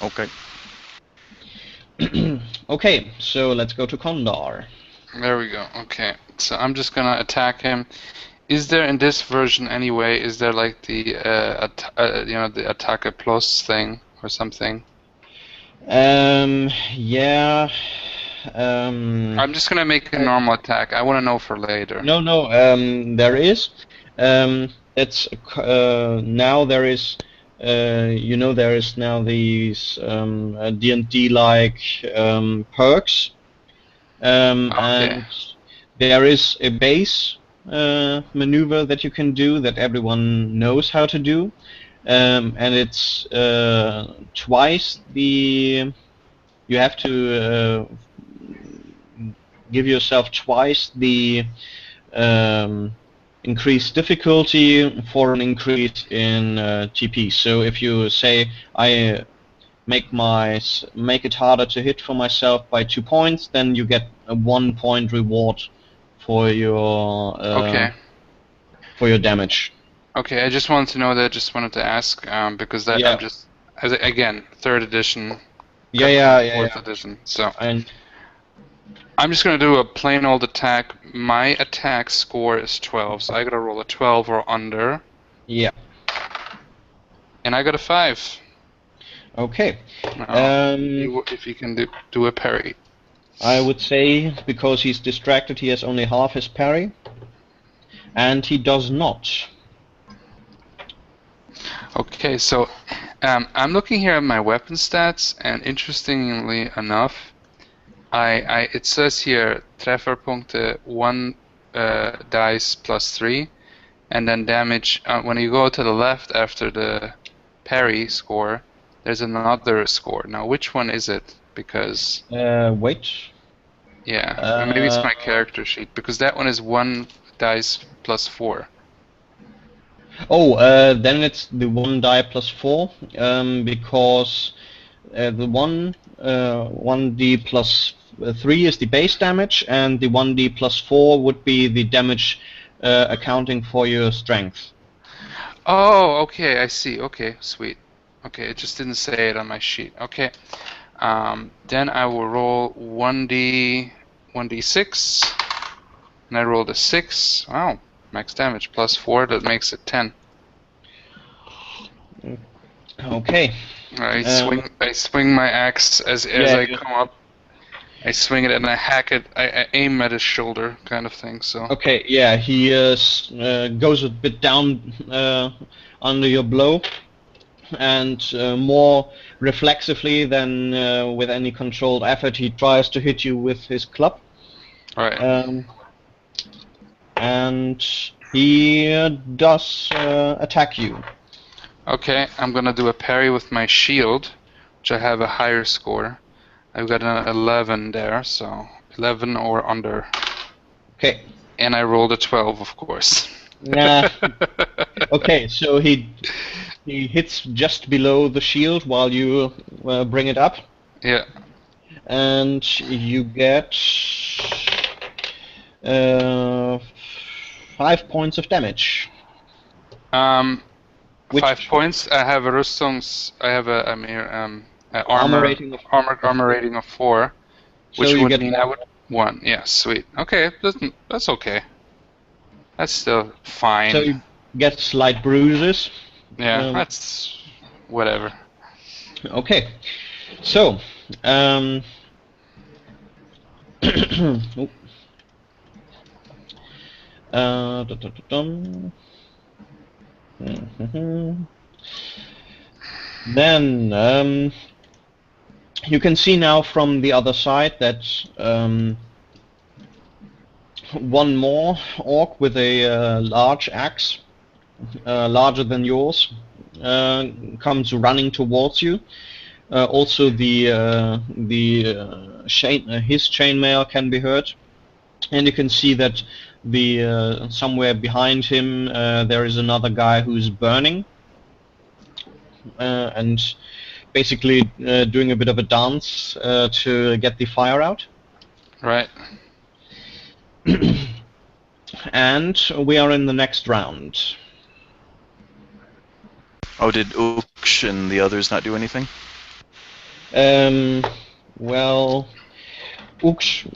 Okay. Okay, so let's go to Kondar. There we go. Okay, so I'm just gonna attack him. Is there in this version anyway? Is there like the the attacker plus thing or something? Yeah. I'm just gonna make a normal attack. I want to know for later. No. There is. It's now there is. There is now these D&D like perks, Okay. and there is a base maneuver that you can do that everyone knows how to do, and it's twice the. You have to give yourself twice the increased difficulty for an increase in TP. So if you say I make it harder to hit for myself by 2 points, then you get a 1 point reward for your Okay. for your damage. Okay, I just wanted to know that. Just wanted to ask because that Yeah. I'm just again 3rd edition. Yeah. 4th edition. So And I'm just gonna do a plain old attack. My attack score is 12, so I gotta roll a 12 or under. yeah. And I got a 5. Okay. If you can do a parry. I would say because he's distracted, he has only half his parry, and he does not. Okay, so I'm looking here at my weapon stats, and interestingly enough, it says here Trefferpunkte 1 dice plus 3, and then damage. When you go to the left after the parry score, there's another score. Now, which one is it? Because Wait. yeah, maybe it's my character sheet, because that one is 1 dice plus 4. Oh, then it's the 1 die plus 4, because the 1d plus 3 is the base damage, and the 1d plus 4 would be the damage accounting for your strength. Oh, okay, I see. Okay, sweet. Okay, it just didn't say it on my sheet. Okay. Then I will roll 1d6, and I rolled a 6. Wow, max damage plus 4, that makes it 10. Okay. I swing my axe as I come up. I swing it and I hack it. I aim at his shoulder, kind of thing. So. Okay. Yeah, he goes a bit down under your blow, and more reflexively than with any controlled effort, he tries to hit you with his club. All right. And he does attack you. Okay, I'm gonna do a parry with my shield, which I have a higher score. I've got an 11 there, so 11 or under. Okay. And I rolled a 12, of course. Nah. Okay, so he hits just below the shield while you bring it up. Yeah. And you get 5 points of damage. 5 points. I have a Rüstungs. I have armor rating of 4. So Which you would get mean I would 1. Yeah, sweet. Okay, that's okay. That's still fine. so you get slight bruises. Yeah, Um, that's whatever. okay. So oh, dum. Mhm. Then you can see now from the other side that one more orc with a large axe, larger than yours, comes running towards you. Also, his chainmail can be heard, and you can see that somewhere behind him there is another guy who's burning, and basically doing a bit of a dance to get the fire out. Right. And we are in the next round. Oh, did Uksh and the others not do anything? Well, Uksh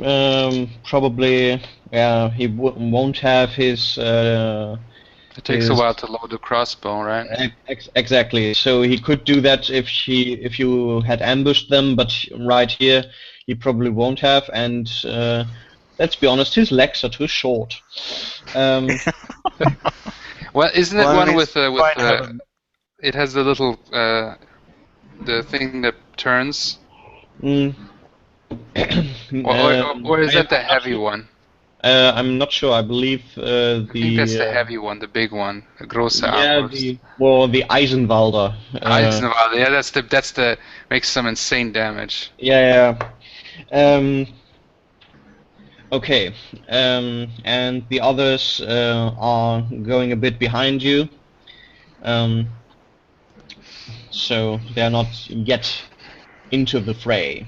probably, yeah, he won't have his. It takes a while to load the crossbow, right? Exactly. So he could do that if you had ambushed them, but right here he probably won't have. And let's be honest, his legs are too short. Well, isn't it Well, I one mean, with fine having- it has the little the thing that turns, Mm. or is that the heavy one? I'm not sure. I believe I think that's the heavy one, the big one, the grosse yeah, Armbrust. the Eisenwalder. Eisenwald, yeah, that's the makes some insane damage. Yeah. Okay. And the others are going a bit behind you. So they're not yet into the fray.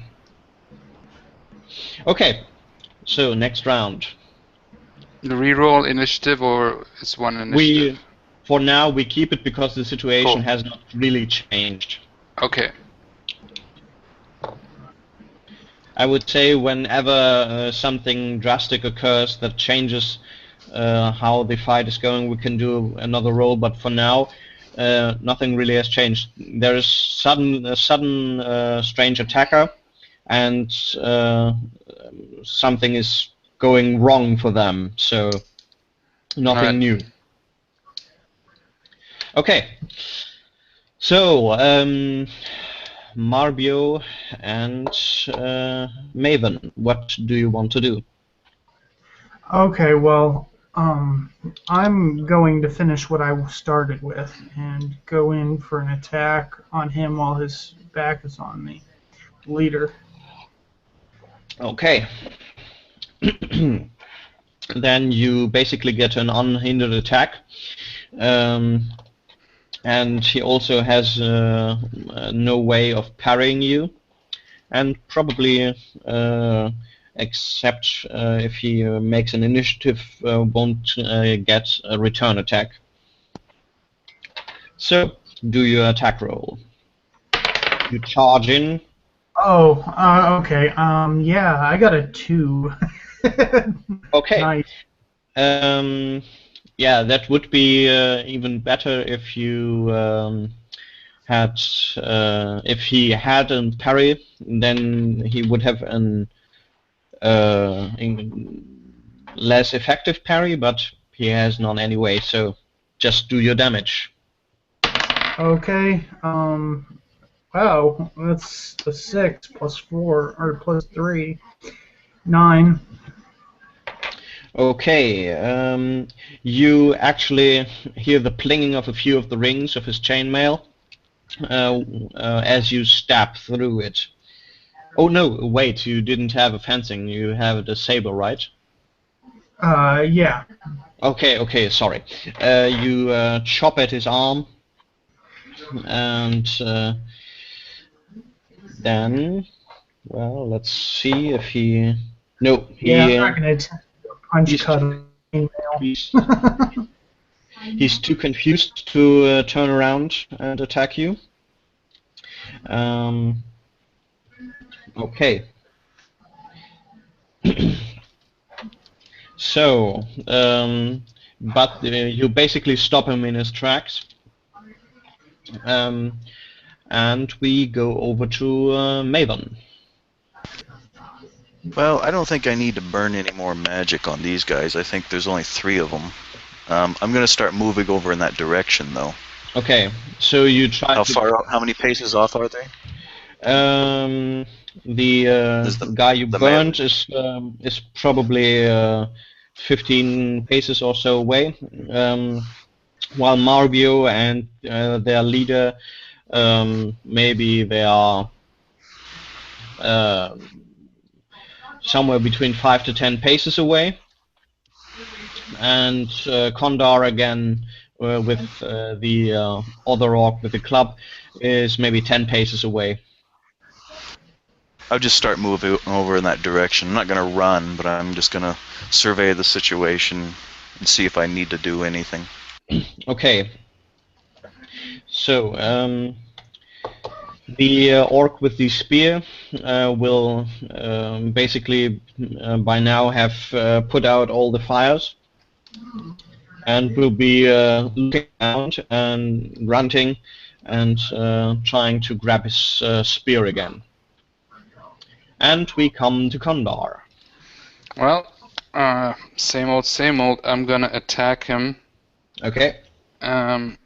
Okay. So next round. The reroll initiative, or it's one initiative? For now, we keep it because the situation Cool. has not really changed. Okay. I would say whenever something drastic occurs that changes how the fight is going, we can do another roll. But for now, nothing really has changed. There is a sudden strange attacker, and something is going wrong for them. So nothing Right. new. Okay. So Marbio and Maven, what do you want to do? Okay, well, I'm going to finish what I started with and go in for an attack on him while his back is on the leader. Okay. Then you basically get an unhindered attack. And he also has no way of parrying you. And probably, except if he makes an initiative, won't get a return attack. So, do your attack roll. You charge in. Oh, okay. Yeah, I got a 2. Okay. Nice. Yeah, that would be even better if you had if he had a parry, then he would have an less effective parry, but he has none anyway. So just do your damage. Okay. Wow, that's a 6 plus 4 or plus 3, 9. Okay. You actually hear the plinging of a few of the rings of his chainmail as you stab through it. Oh no! Wait, you didn't have a fencing. You have the saber, right? Yeah. Okay, sorry. You chop at his arm, and then, well, let's see if he. No, Yeah, I'm not gonna attempt to punch he's cut too- an he's, he's too confused to turn around and attack you. Okay. So, but you basically stop him in his tracks. And we go over to Maven. Well, I don't think I need to burn any more magic on these guys. I think there's only 3 of them. I'm going to start moving over in that direction, though. Okay, so you try How to... far? How many paces off are they? The guy you the burned is probably 15 paces or so away, while Marbio and their leader, maybe they are somewhere between 5 to 10 paces away, and Kondar again with the other orc with the club is maybe 10 paces away. I'll just start moving over in that direction. I'm not going to run, but I'm just going to survey the situation and see if I need to do anything. Okay. So, the orc with the spear will basically by now have put out all the fires and will be looking around and grunting and trying to grab his spear again. And we come to Kondar. Well, same old, same old. I'm gonna attack him. Okay.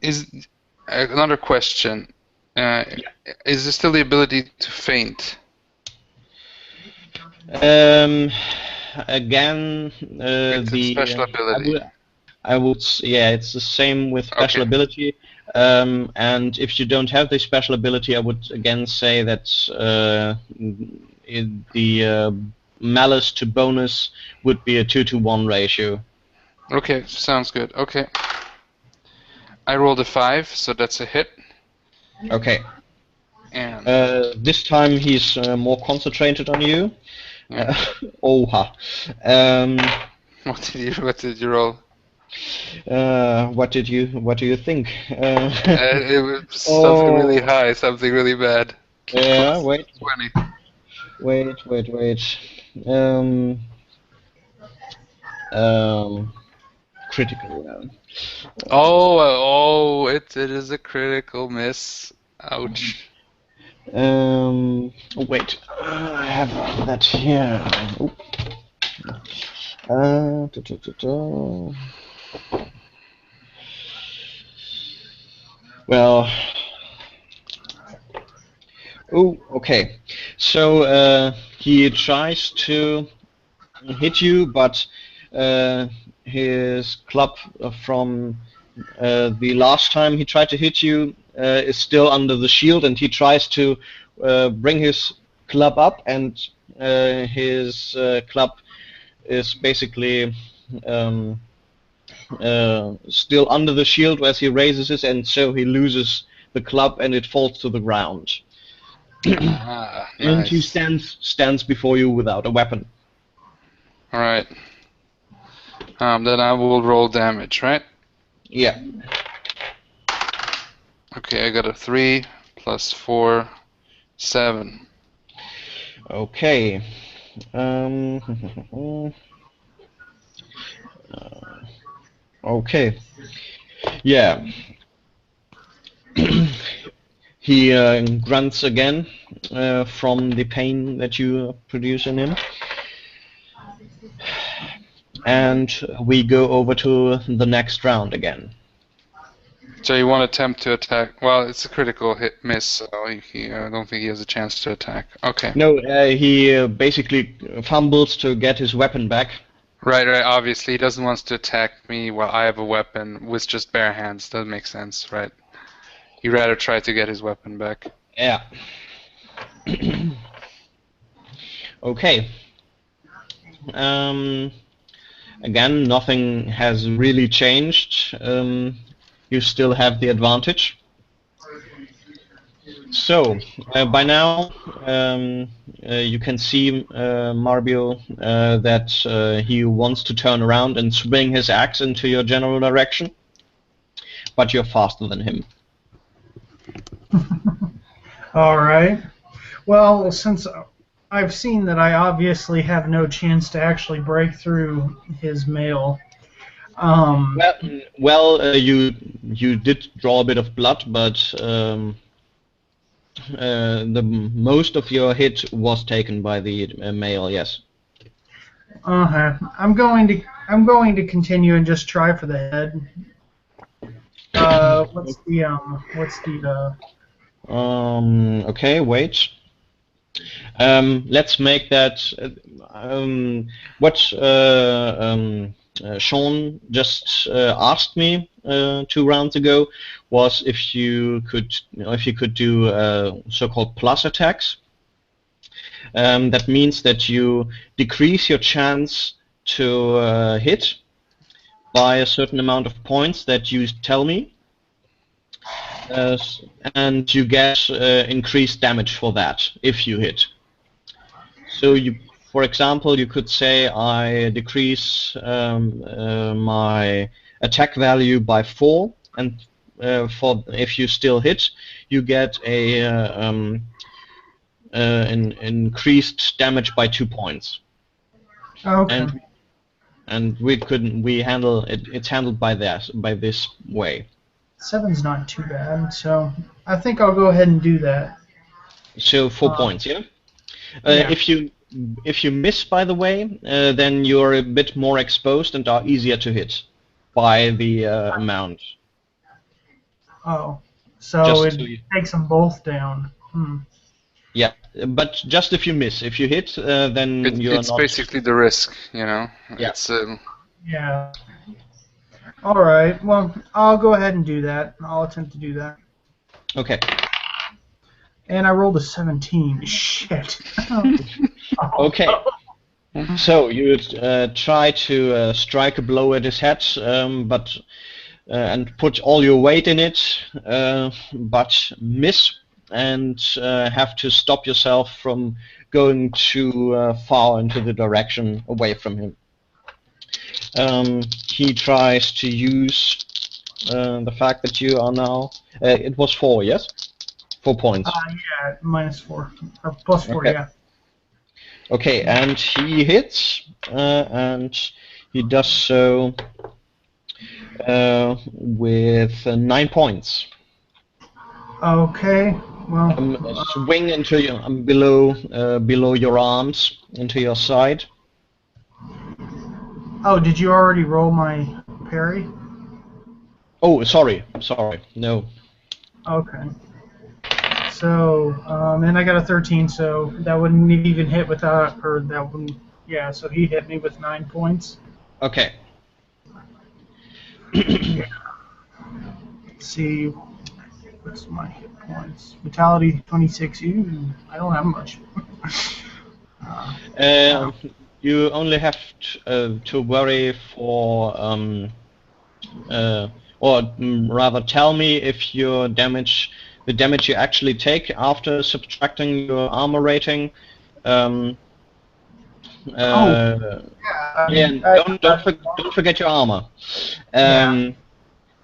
Is another question. Is there still the ability to feint? Again, It's a special ability. I would, yeah, it's the same with special ability. And if you don't have the special ability, I would again say that the malice to bonus would be a 2-to-1 ratio. Okay, sounds good. Okay. I rolled a 5, so that's a hit. Okay. And this time he's more concentrated on you. Yeah. Oha. What did you roll? What do you think? It was something really high, something really bad. Yeah, wait. 20. Wait. Critical round. Oh, it is a critical miss. Ouch. Wait. I have that here. Well. Oh, okay. So he tries to hit you, but his club from the last time he tried to hit you is still under the shield, and he tries to bring his club up, and his club is basically still under the shield as he raises it, and so he loses the club and it falls to the ground. Nice. And he stands before you without a weapon. Alright. Then I will roll damage, right? Yeah. Okay, I got a 3 plus 4, 7. Okay. Okay. Yeah. He grunts again from the pain that you produce in him. And we go over to the next round again. So you want to attempt to attack? Well, it's a critical hit miss, so I don't think he has a chance to attack. Okay. No, he basically fumbles to get his weapon back. Right. Obviously, he doesn't want to attack me while I have a weapon with just bare hands. Doesn't make sense, right? He'd rather try to get his weapon back. Yeah. Okay. Again, nothing has really changed. You still have the advantage. So, by now, you can see Marbio that he wants to turn around and swing his axe into your general direction, but you're faster than him. All right. Well, since I've seen that I obviously have no chance to actually break through his mail. You did draw a bit of blood, but the most of your hit was taken by the male. Yes. I'm going to continue and just try for the head. What's the Okay. Wait. Let's make that. What Sean just asked me 2 rounds ago was if you could do so-called plus attacks. That means that you decrease your chance to hit by a certain amount of points that you tell me, and you get increased damage for that if you hit. So for example, you could say I decrease my attack value by 4, and if you still hit, you get an increased damage by 2 points. Okay. And we handle it. It's handled by this way. 7's not too bad, so I think I'll go ahead and do that. So 4 points, yeah. Yeah. If you miss, by the way, then you're a bit more exposed and are easier to hit by the amount. Oh, so Just it takes them both down. Yeah, but just if you miss. If you hit, then you're it's not. basically the risk, you know. Yeah. It's Yeah. All right. Well, I'll go ahead and do that. I'll attempt to do that. Okay. And I rolled a 17. Shit. Okay. So you try to strike a blow at his head, but and put all your weight in it, but miss, and have to stop yourself from going too far into the direction away from him. He tries to use the fact that you are now. It was 4, yes? 4 points. Yeah, -4 or +4. Okay. Yeah. Okay, and he hits, and he does so with 9 points. Okay. Well. Swing into your below your arms into your side. Oh, did you already roll my parry? Oh, sorry, no. Okay. So, and I got a 13, so that wouldn't even hit without, or that wouldn't. Yeah, so he hit me with 9 points. Okay. Yeah. Let's see. What's my hit points? Vitality 26. I don't have much. You only have to worry for, or rather tell me if your damage, the damage you actually take after subtracting your armor rating. Yeah, don't forget your armor.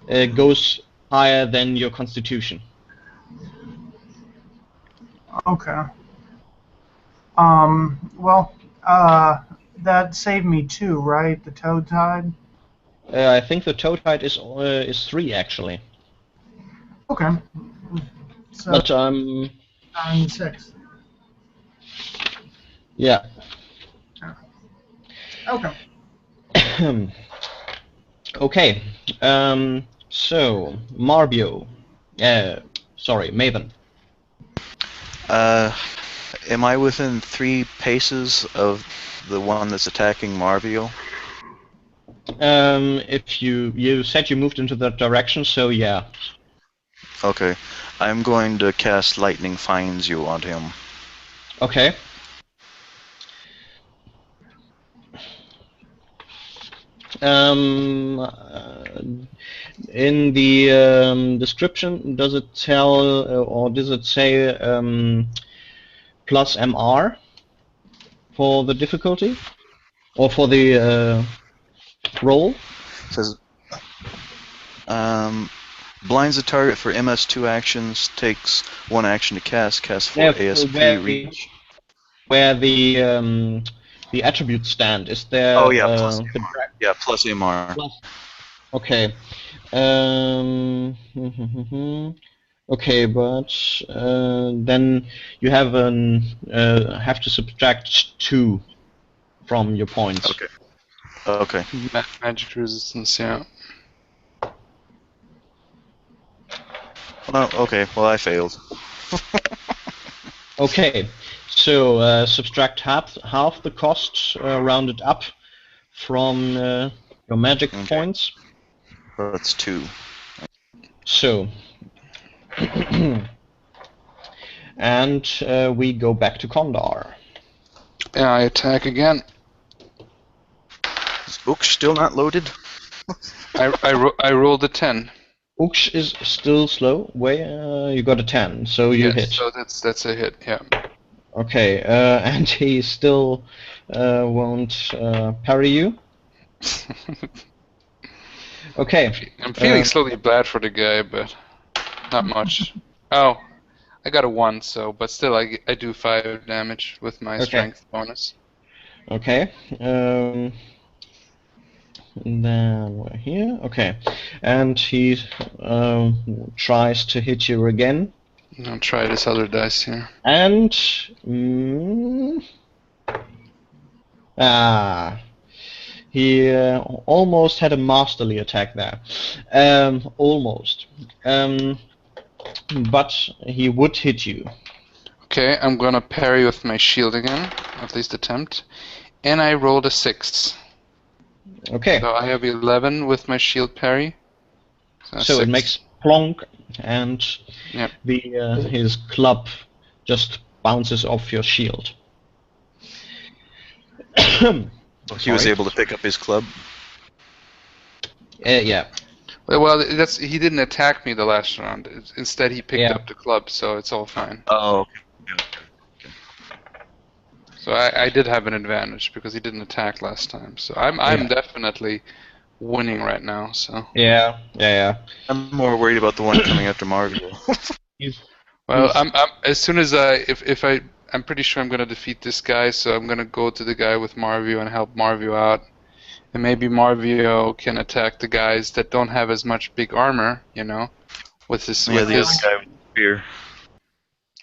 It goes higher than your constitution. Okay. Well, that saved me 2, right? The Toad Tide? I think the Toad Tide is 3 actually. Okay. So, But 6. Yeah. Okay. Okay. So Marbio. Sorry, Maven. Am I within 3 paces of the one that's attacking Marbio? If you said you moved into that direction, so yeah. Okay. I'm going to cast Lightning Finds You on him. Okay. In the description, does it tell or does it say plus MR for the difficulty or for the roll? It says blinds the target for MS2 actions, takes 1 action to cast 4 ASP reach. where the attributes stand. Is there? Oh yeah, plus the MR. Yeah, plus MR. Okay. Okay, but then you have have to subtract 2 from your points. Okay. Okay. Magic resistance, yeah. Well, okay. Well, I failed. Okay, so subtract half the cost, rounded up, from your magic Okay. points. That's 2. So, and we go back to Kondar. Yeah, I attack again. Is Ook still not loaded? I rolled a 10. Ux is still slow. You got a 10, so you Yes, hit. so that's a hit, yeah. Okay, and he still won't parry you. Okay. I'm feeling slowly bad for the guy, but not much. Oh, I got a 1, so but still I do 5 damage with my strength bonus. Okay. And then we're here. Okay, and he tries to hit you again. I'll try this other dice here. And he almost had a masterly attack there. Almost. But he would hit you. Okay, I'm gonna parry with my shield again, at least attempt. And I rolled a 6. Okay. So I have 11 with my shield parry. So it makes plonk, and yep. His club just bounces off your shield. He was able to pick up his club. Yeah. Well, he didn't attack me the last round. Instead, he picked up the club, so it's all fine. Oh, okay. So I did have an advantage because he didn't attack last time. So I'm definitely winning right now. So yeah. I'm more worried about the one coming after Marvio. Well, I'm as soon as I'm pretty sure I'm gonna defeat this guy. So I'm gonna go to the guy with Marvio and help Marvio out. And maybe Marvio can attack the guys that don't have as much big armor, you know, with this. Yeah, the other guy with the spear.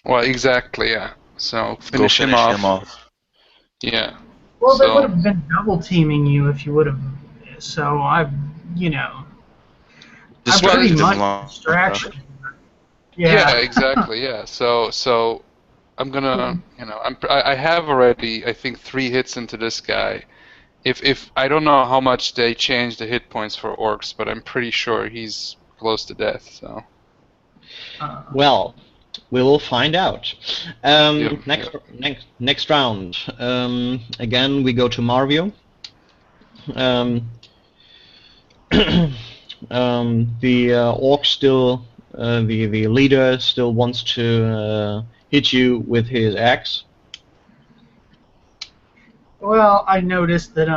Well, exactly, yeah. So finish him off. Yeah. Well, they would have been double teaming you if you would have. So I'm pretty much distraction. Yeah, exactly. Yeah. So I'm gonna, I have already, I think, 3 hits into this guy. If I don't know how much they changed the hit points for orcs, but I'm pretty sure he's close to death. So. Well, we will find out. Next round. Again, we go to Marvio. The orc still, the leader still wants to hit you with his axe. Well, I noticed that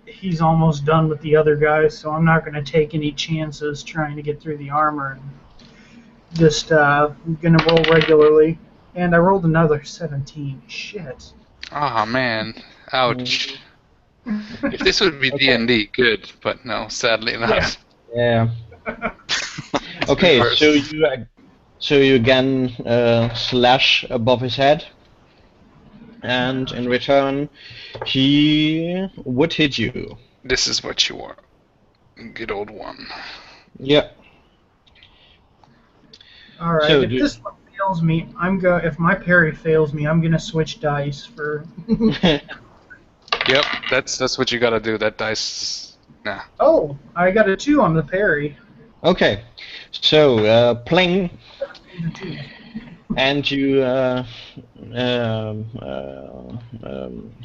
he's almost done with the other guys, so I'm not going to take any chances trying to get through the armor. Just going to roll regularly. And I rolled another 17. Shit. Ah, man. Ouch. If this would be D&D, good, but no, sadly not. Yeah. Okay, so you again slash above his head, and in return, he would hit you. This is what you are. Good old one. Yeah. All right. So if this one fails me, if my parry fails me, I'm gonna switch dice for. Yep, that's what you gotta do. That dice, nah. Oh, I got a 2 on the parry. Okay, so pling, and you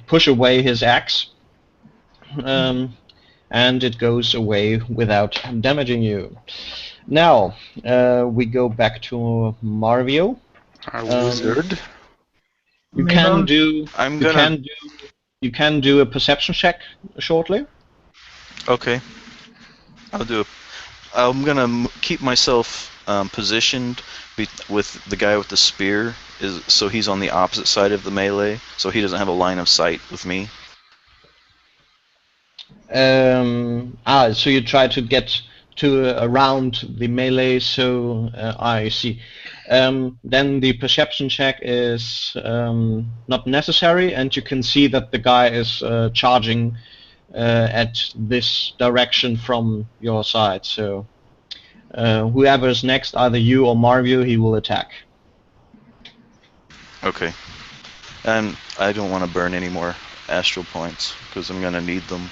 push away his axe, and it goes away without damaging you. Now we go back to Marvio. Our wizard. You can do. You can do a perception check shortly. Okay. I'll do it. I'm gonna keep myself positioned with the guy with the spear so he's on the opposite side of the melee, so he doesn't have a line of sight with me. So you try to get to around the melee, so I see. Then the perception check is not necessary, and you can see that the guy is charging at this direction from your side. So whoever is next, either you or Mario, he will attack. Okay. And I don't want to burn any more astral points, because I'm going to need them.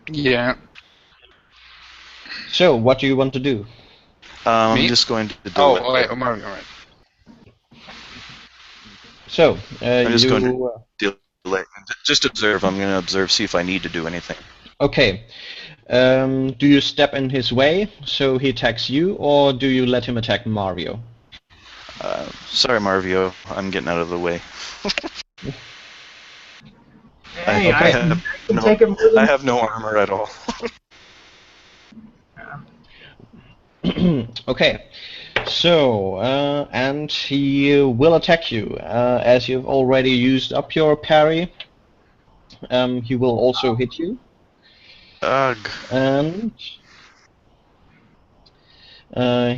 Yeah. So what do you want to do? I'm Me? just going to delay. Oh, wait, Mario, all right. So I'm just going you to delay. Just observe. I'm going to observe, see if I need to do anything. okay. Do you step in his way so he attacks you, or do you let him attack Mario? Sorry, Marvio. I'm getting out of the way. Hey, Okay. I can take it more I than... have no armor at all. Okay. So, and he will attack you. As you've already used up your parry, he will also hit you. Ugh. And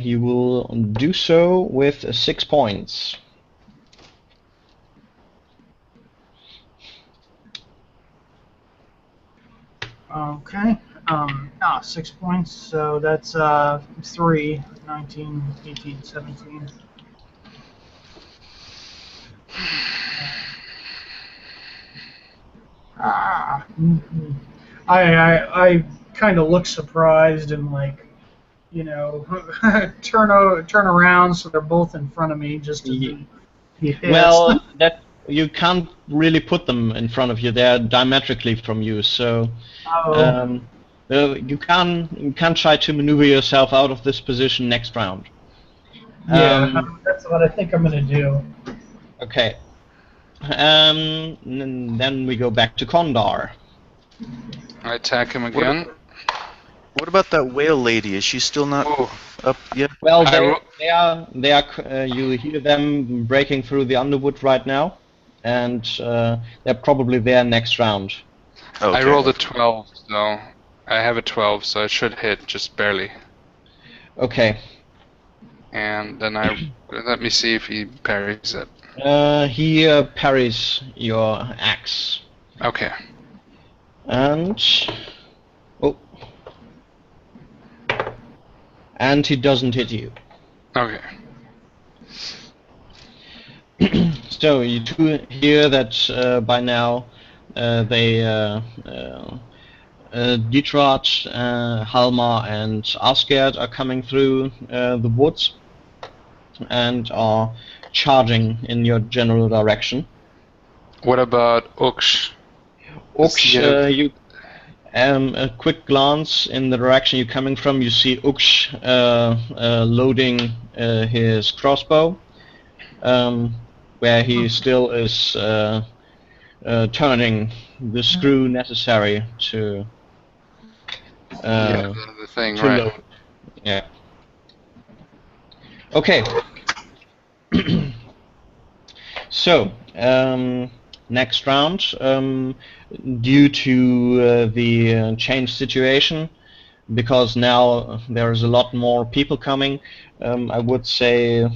he will do so with 6 points. Okay. 6 points, so that's 3, 19, 18, 17. I kind of look surprised and like, turn around so they're both in front of me just to Ye- be hits. Well, that you can't really put them in front of you. They're diametrically from you, so you can't try to maneuver yourself out of this position next round. Yeah, that's what I think I'm gonna do. Okay. Then we go back to Kondar. I attack him again. What about that whale lady? Is she still not up yet? Well, I they are. You hear them breaking through the underwood right now, and they're probably there next round. Okay. I rolled a 12, so I have a 12, so it should hit just barely. Okay. And then let me see if he parries it. He parries your axe, Okay. and and he doesn't hit you. Okay. So you do hear that by now they Dietrich, Halmar, and Asgard are coming through the woods and are charging in your general direction. What about Uksh? Uksh, you a quick glance in the direction you're coming from, you see Uksh loading his crossbow, where he still is turning the screw necessary to the thing, to right? load. Yeah. Okay. So, next round, due to the changed situation, because now there's a lot more people coming, I would say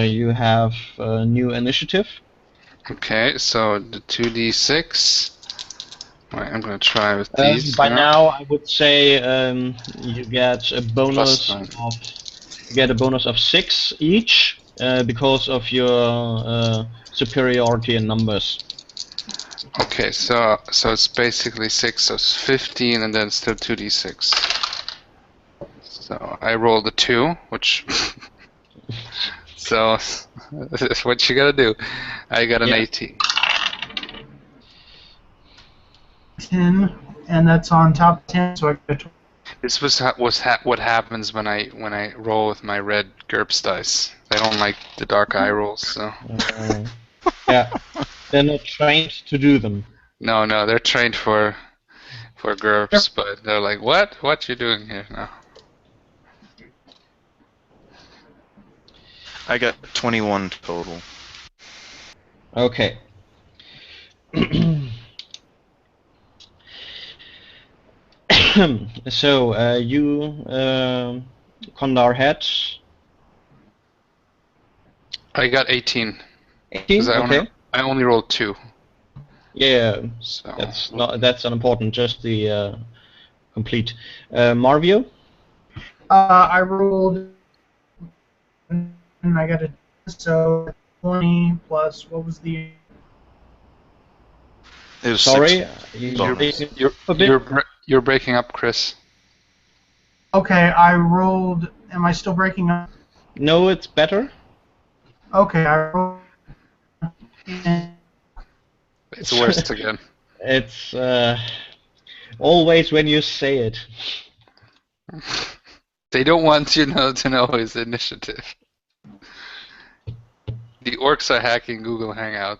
you have a new initiative. Okay, so the 2d6. Right, I'm gonna try with these. By now, I would say you get a bonus of 6 each because of your superiority in numbers. Okay, so it's basically 6, so it's 15, and then still 2d6. So I rolled a 2, which so that's what you gotta do. I got an 18. 10, and that's on top of 10, so I get This was what happens when I roll with my red GURPS dice. They don't like the dark eye rolls, so. Yeah, they're not trained to do them. No, they're trained for GURPS, but they're like, what you doing here now? I got 21 total. Okay. So you, Kondar had I got 18 because 18. Okay. I only rolled 2. Yeah, So that's unimportant. Just the complete. Marvio. I rolled and I got a so 20 plus what was the It was Sorry, 6 you're bonus. breaking up a bit. you're breaking up, Chris. Okay, I rolled. Am I still breaking up? No, it's better. Okay, I rolled. It's worst again. It's always when you say it. They don't want you to know his initiative. The orcs are hacking Google Hangout.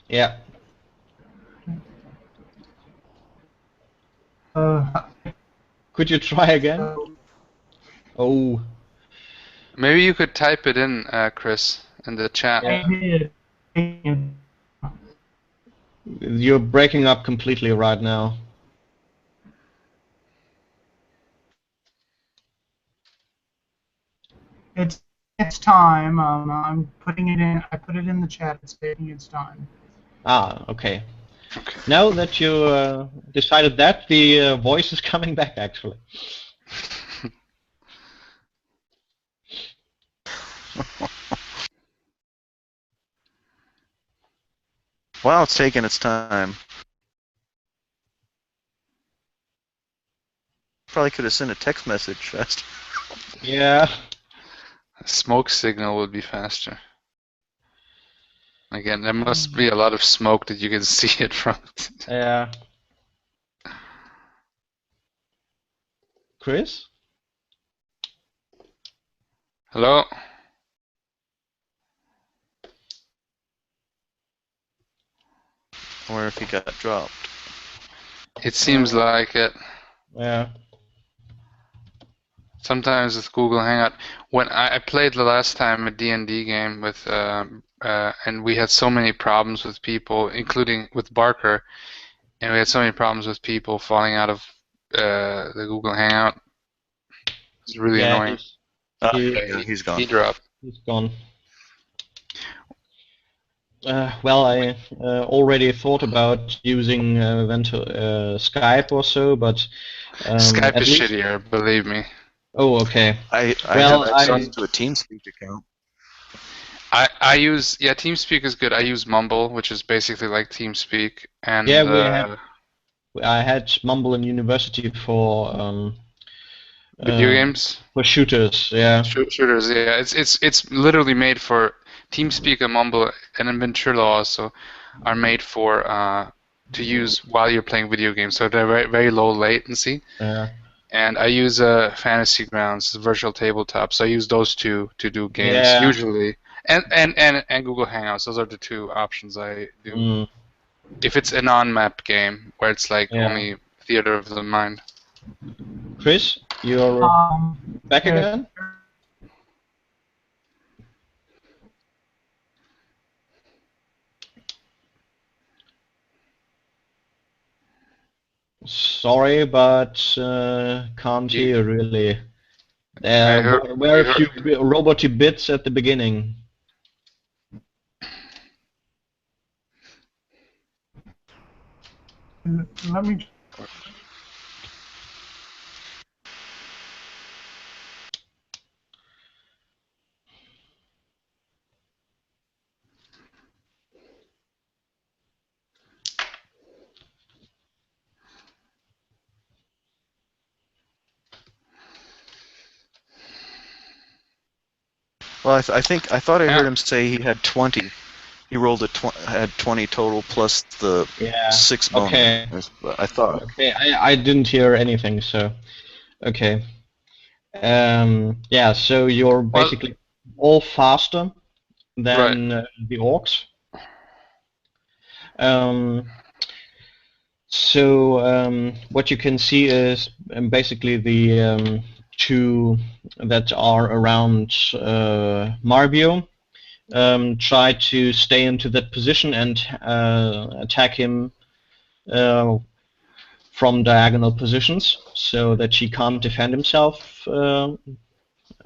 Yeah. Could you try again? Oh, Maybe you could type it in, Chris, in the chat. I did. you're breaking up completely right now. It's time. I'm putting it in. I put it in the chat. It's taking its time. Ah, okay. Okay. Now that you decided that, the voice is coming back actually. Wow, it's taking its time. Probably could have sent a text message faster. Yeah. A smoke signal would be faster. Again, there must be a lot of smoke that you can see it from. Yeah. Chris? Hello? Or if he got dropped. It seems like it. Yeah. Sometimes with Google Hangout, when I played the last time a D&D game with, and we had so many problems with people, including with Barker, and we had so many problems with people falling out of the Google Hangout. It's really Yeah, annoying. He's gone. He dropped. he's gone. Well, I already thought about using Skype or so, but Skype at is least. shittier, believe me. Oh, okay. I Well, have access to a TeamSpeak account. I use TeamSpeak is good. I use Mumble, which is basically like TeamSpeak, and Yeah, I had Mumble in university video games. for shooters. Yeah. Shooters, yeah. It's literally made for TeamSpeak and Mumble and then Ventrilo also are made for to use while you're playing video games. So they're very, very low latency. Yeah. And I use Fantasy Grounds, virtual tabletop. So I use those two to do games Yeah. usually. And Google Hangouts. Those are the two options I do. Mm, If it's a non-map game where it's like yeah. only theater of the mind. Chris, you're back again? Sorry, but can't hear really. I heard, There were a few roboty bits at the beginning. Let me. Well, I thought I heard him say he had 20. He rolled had 20 total plus the 6 bonus. Okay. I thought. Okay, I didn't hear anything, so okay. Yeah, so you're basically all faster than the orcs. So what you can see is basically the two that are around Marbio try to stay into that position and attack him from diagonal positions, so that he can't defend himself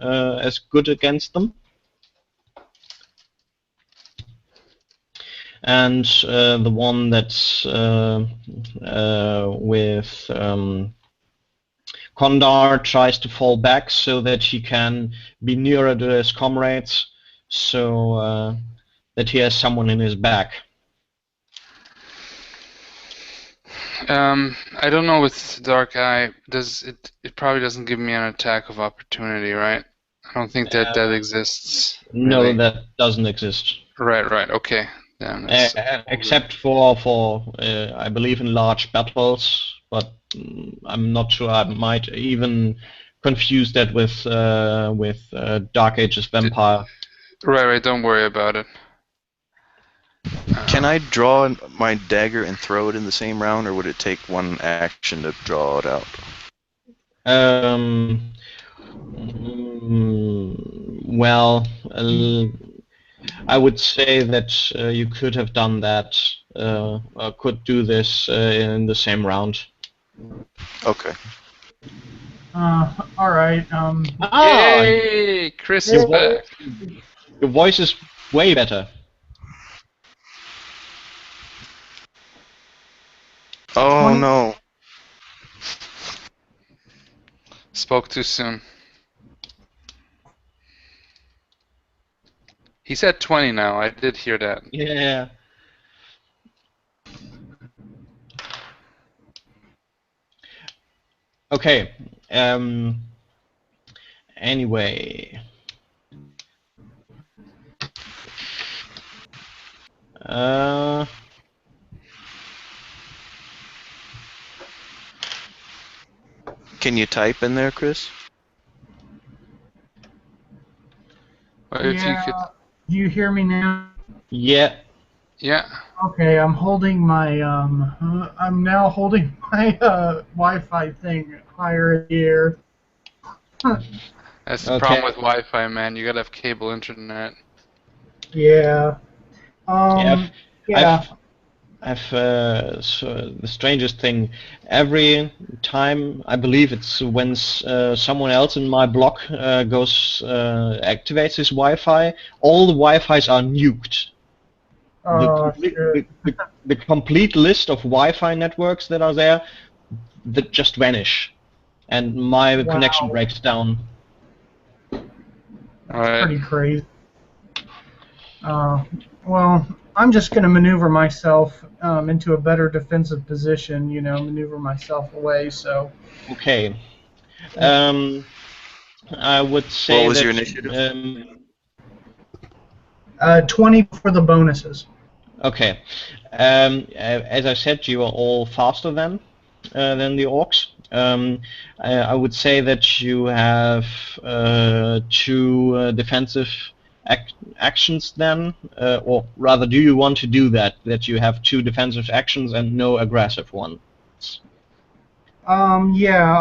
as good against them. And the one that's with Kondar tries to fall back so that he can be nearer to his comrades, so that he has someone in his back. I don't know with Dark Eye. It probably doesn't give me an attack of opportunity, right? I don't think that exists. No, really. that doesn't exist. Right. Okay. Then Except for I believe in large battles, but I'm not sure. I might even confuse that with Dark Ages Vampire. Right. Don't worry about it. Can I draw my dagger and throw it in the same round, or would it take one action to draw it out? Well, I would say that you could have done that, could do this in the same round. Okay. All right. Yay! Chris is back. Your voice is way better. Oh 20? no. Spoke too soon. He said 20 now. I did hear that. Yeah. Okay. Anyway. Can you type in there, Chris? Or if you could. Do you hear me now? Yeah. Yeah. Okay, I'm holding my I'm now holding my Wi-Fi thing higher in the air. That's the Okay. problem with Wi-Fi, man. You gotta have cable internet. Yeah. Yeah. I've so the strangest thing. Every time, I believe it's when someone else in my block activates his Wi-Fi, all the Wi-Fis are nuked. The complete list of Wi-Fi networks that are there, that just vanish, and my connection breaks down. That's pretty crazy. Well, I'm just going to maneuver myself into a better defensive position, maneuver myself away, so... Okay. I would say What was that, your initiative? 20 for the bonuses. Okay. As I said, you are all faster than the orcs. I would say that you have two defensive actions then, or rather, do you want to do that? That you have two defensive actions and no aggressive one? Yeah,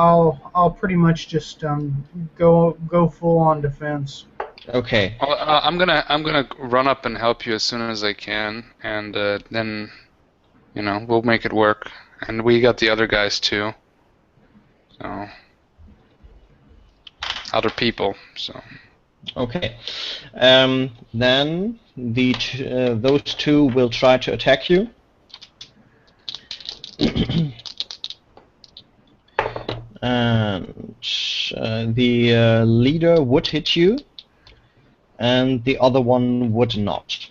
I'll pretty much just go full on defense. Okay. Well, I'm gonna run up and help you as soon as I can, and then, we'll make it work. And we got the other guys too. So, other people. So. Okay. Then those two will try to attack you. And the leader would hit you, and the other one would not.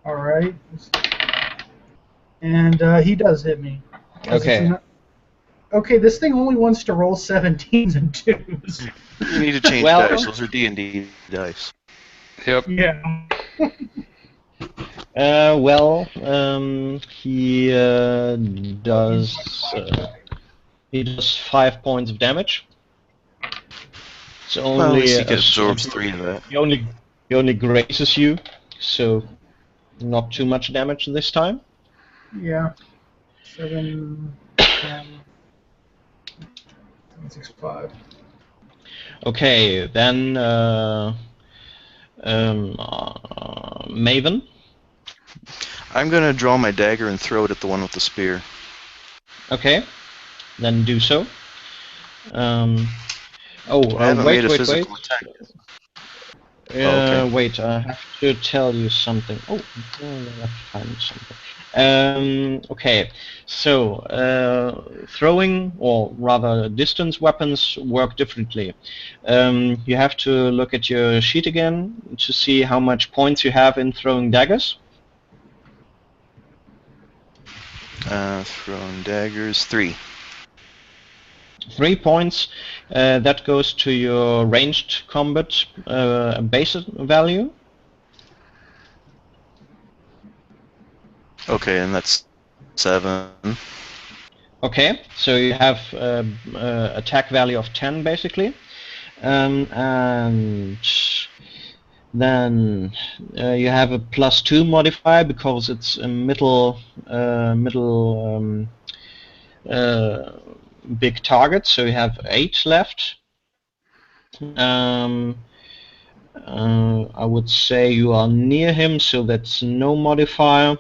All right. And he does hit me. Okay. Okay, this thing only wants to roll 17s and 2s. You need to change dice. Those are D&D dice. Yep. Yeah. He does 5 points of damage. It's only Well, at least he absorbs 3 of that. He only grazes you, so not too much damage this time. Yeah. 7, 10, 6, 5. Okay, then Maven. I'm gonna draw my dagger and throw it at the one with the spear. Okay, then do so. I haven't made a wait. physical attack. Okay. Wait, I have to tell you something. Oh, I have to find something. Okay, so throwing, or rather distance weapons, work differently. You have to look at your sheet again to see how much points you have in throwing daggers. Throwing daggers, 3. 3 points. That goes to your ranged combat base value. Okay, and that's 7. Okay, so you have attack value of 10 basically, and then you have a +2 modifier because it's a middle big target. So you have 8 left. I would say you are near him, so that's no modifier,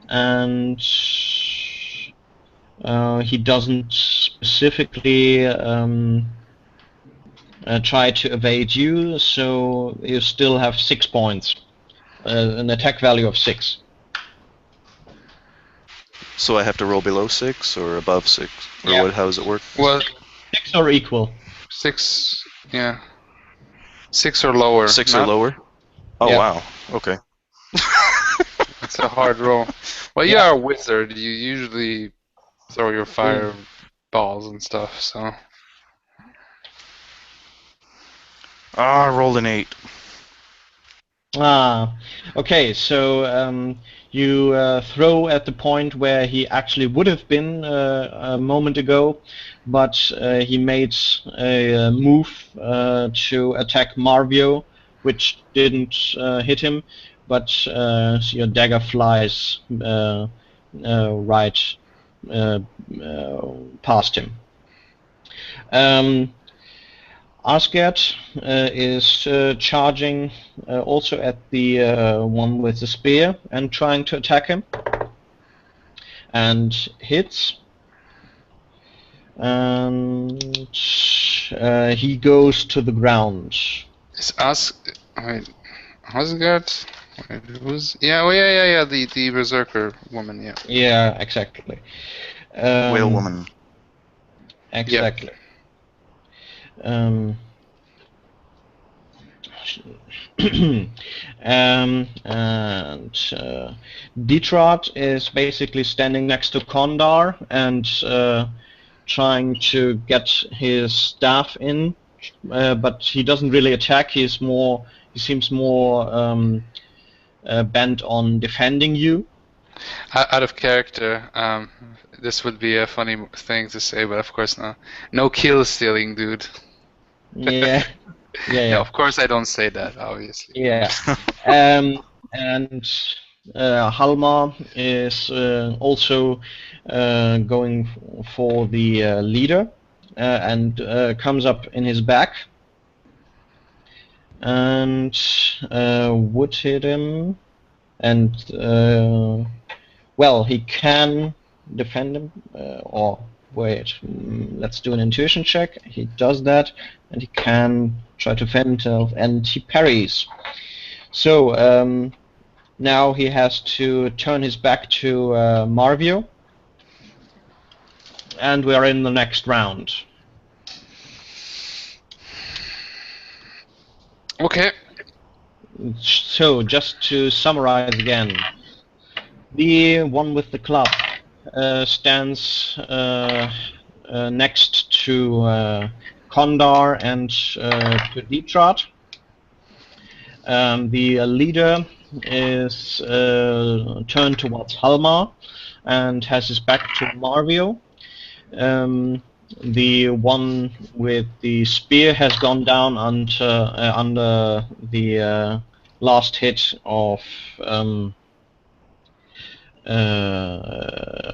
and he doesn't specifically try to evade you, so you still have 6 points, an attack value of 6. So I have to roll below 6 or above 6? Or Yeah. what? How does it work? Well, 6 or equal. 6, yeah. 6 or lower. 6 or lower? Oh, Yeah. wow. Okay. It's a hard roll. Well, you are a wizard. You usually throw your fireballs and stuff, so... I rolled an 8. Okay, so you throw at the point where he actually would have been a moment ago, but he made a move to attack Marvio, which didn't hit him, but your dagger flies right past him. Asgard is charging also at the one with the spear and trying to attack him, and hits. And he goes to the ground. Is Asgard? Wait, who's... Yeah, oh yeah, the berserker woman, yeah. Yeah, exactly. Whale woman. Exactly. And Detroit is basically standing next to Kondar and trying to get his staff in, but he doesn't really attack. He seems more bent on defending you. Out of character, this would be a funny thing to say, but of course not. No kill stealing, dude. Yeah. Yeah, of course I don't say that, obviously. Yeah. And Halmar is also going for the leader and comes up in his back and would hit him, and well, he can defend him, or wait, let's do an intuition check. He does that, and he can try to defend himself, and he parries. So now he has to turn his back to Marvio, and we are in the next round. Okay. So just to summarize again, the one with the club stands next to Kondar and to Detroit. The leader is turned towards Halmar and has his back to Marvio. The one with the spear has gone down under the last hit of